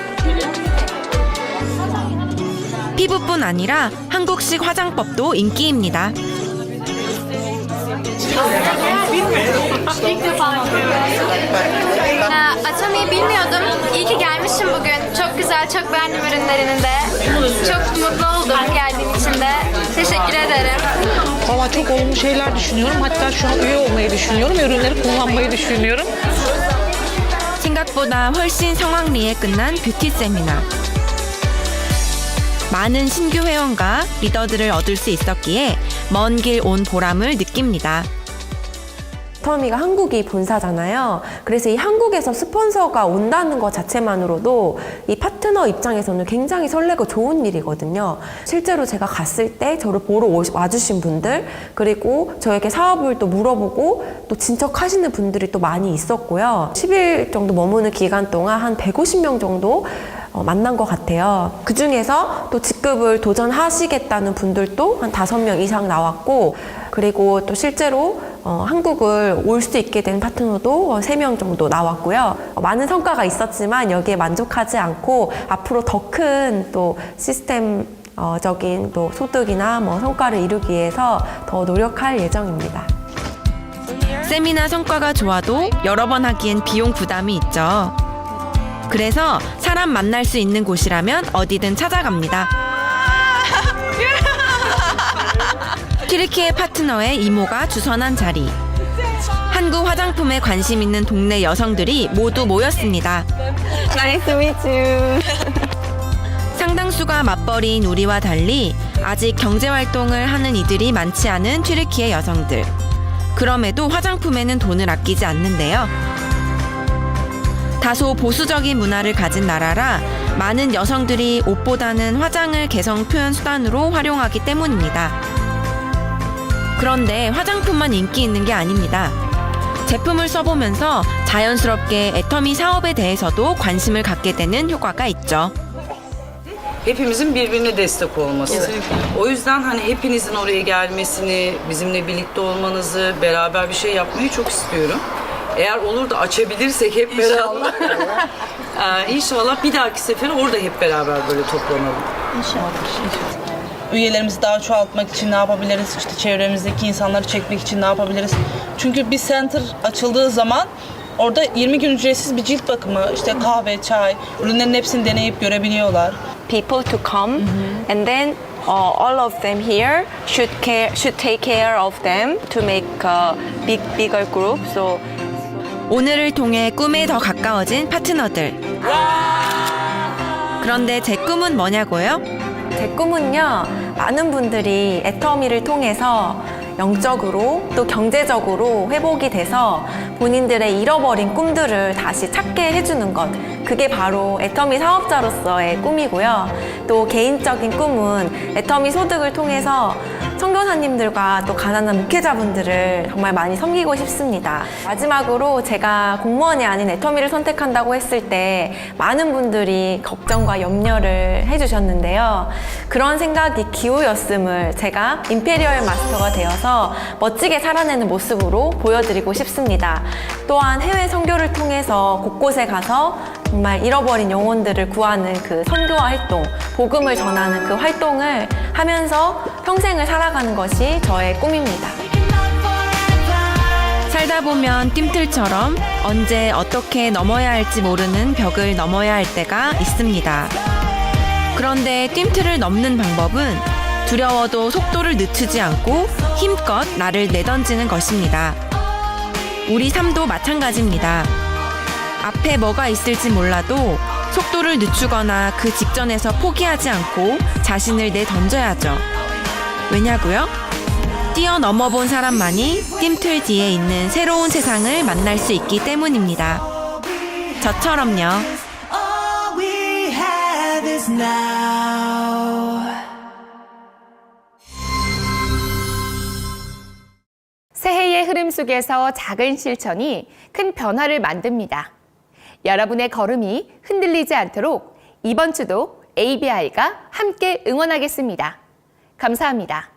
피부뿐 아니라 한국식 화장법도 인기입니다. İlk defa Atomi'yi bilmiyordum. İyi ki gelmişim bugün. Çok güzel, çok beğendim ürünlerini de. Çok mutlu oldum geldiğim için de. Teşekkür ederim. Valla çok olumlu şeyler düşünüyorum. Hatta şu an üye olmayı düşünüyorum. Ürünleri kullanmayı düşünüyorum. 생각보다 훨씬 성황리에 끝난 뷰티 세미나. 많은 신규 회원과 리더들을 얻을 수 있었기에 먼 길 온 보람을 느낍니다. 애터미가 한국이 본사잖아요. 그래서 이 한국에서 스폰서가 온다는 것 자체만으로도 이 파트너 입장에서는 굉장히 설레고 좋은 일이거든요. 실제로 제가 갔을 때 저를 보러 와주신 분들, 그리고 저에게 사업을 또 물어보고 또 진척하시는 분들이 또 많이 있었고요. 10일 정도 머무는 기간 동안 한 150명 정도 만난 것 같아요. 그 중에서 또 직급을 도전하시겠다는 분들도 한 5명 이상 나왔고, 그리고 또 실제로 한국을 올 수 있게 된 파트너도 3명 정도 나왔고요. 많은 성과가 있었지만 여기에 만족하지 않고 앞으로 더 큰 또 시스템적인 또 소득이나 뭐 성과를 이루기 위해서 더 노력할 예정입니다. 세미나 성과가 좋아도 여러 번 하기엔 비용 부담이 있죠. 그래서 사람 만날 수 있는 곳이라면 어디든 찾아갑니다. 튀르키예 파트너의 이모가 주선한 자리. 한국 화장품에 관심 있는 동네 여성들이 모두 모였습니다. Nice to meet you. 상당수가 맞벌이인 우리와 달리 아직 경제활동을 하는 이들이 많지 않은 튀르키예 여성들. 그럼에도 화장품에는 돈을 아끼지 않는데요. 다소 보수적인 문화를 가진 나라라 많은 여성들이 옷보다는 화장을 개성 표현 수단으로 활용하기 때문입니다. 그런데 화장품만 인기 있는 게 아닙니다. 제품을 써보면서 자연스럽게 애터미 사업에 대해서도 관심을 갖게 되는 효과가 있죠. Hepimizin birbirine destek olması. O yüzden hani hepinizin oraya gelmesini, bizimle birlikte olmanızı, beraber bir şey yapmayı çok istiyorum. Eğer olur da açabilirsek hep beraber. İnşallah bir dahaki sefer orada hep beraber böyle toplanalım. Üyelerimizi daha çoğaltmak için ne yapabiliriz? İşte çevremizdeki insanları çekmek için ne yapabiliriz? Çünkü bir center açıldığı zaman orada 20 gün ücretsiz bir cilt bakımı, işte kahve, çay, ürünlerin hepsini deneyip görebiliyorlar. People to come and then all of them here should take care of them to make a bigger group. So 오늘을 통해 꿈에 더 가까워진 파트너들. 그런데 제 꿈은 뭐냐고요? 제 꿈은요, 많은 분들이 애터미를 통해서 영적으로 또 경제적으로 회복이 돼서 본인들의 잃어버린 꿈들을 다시 찾게 해주는 것. 그게 바로 애터미 사업자로서의 꿈이고요. 또 개인적인 꿈은 애터미 소득을 통해서 선교사님들과 또 가난한 목회자분들을 정말 많이 섬기고 싶습니다. 마지막으로 제가 공무원이 아닌 애터미를 선택한다고 했을 때 많은 분들이 걱정과 염려를 해주셨는데요. 그런 생각이 기우였음을 제가 임페리얼 마스터가 되어서 멋지게 살아내는 모습으로 보여드리고 싶습니다. 또한 해외 선교를 통해서 곳곳에 가서 정말 잃어버린 영혼들을 구하는 그 선교와 활동, 복음을 전하는 그 활동을 하면서 평생을 살아가는 것이 저의 꿈입니다. 살다 보면 뜀틀처럼 언제 어떻게 넘어야 할지 모르는 벽을 넘어야 할 때가 있습니다. 그런데 뜀틀을 넘는 방법은 두려워도 속도를 늦추지 않고 힘껏 나를 내던지는 것입니다. 우리 삶도 마찬가지입니다. 앞에 뭐가 있을지 몰라도 속도를 늦추거나 그 직전에서 포기하지 않고 자신을 내던져야죠. 왜냐고요? 뛰어넘어 본 사람만이 뜀틀 뒤에 있는 새로운 세상을 만날 수 있기 때문입니다. 저처럼요. 새해의 흐름 속에서 작은 실천이 큰 변화를 만듭니다. 여러분의 걸음이 흔들리지 않도록 이번 주도 ABI가 함께 응원하겠습니다. 감사합니다.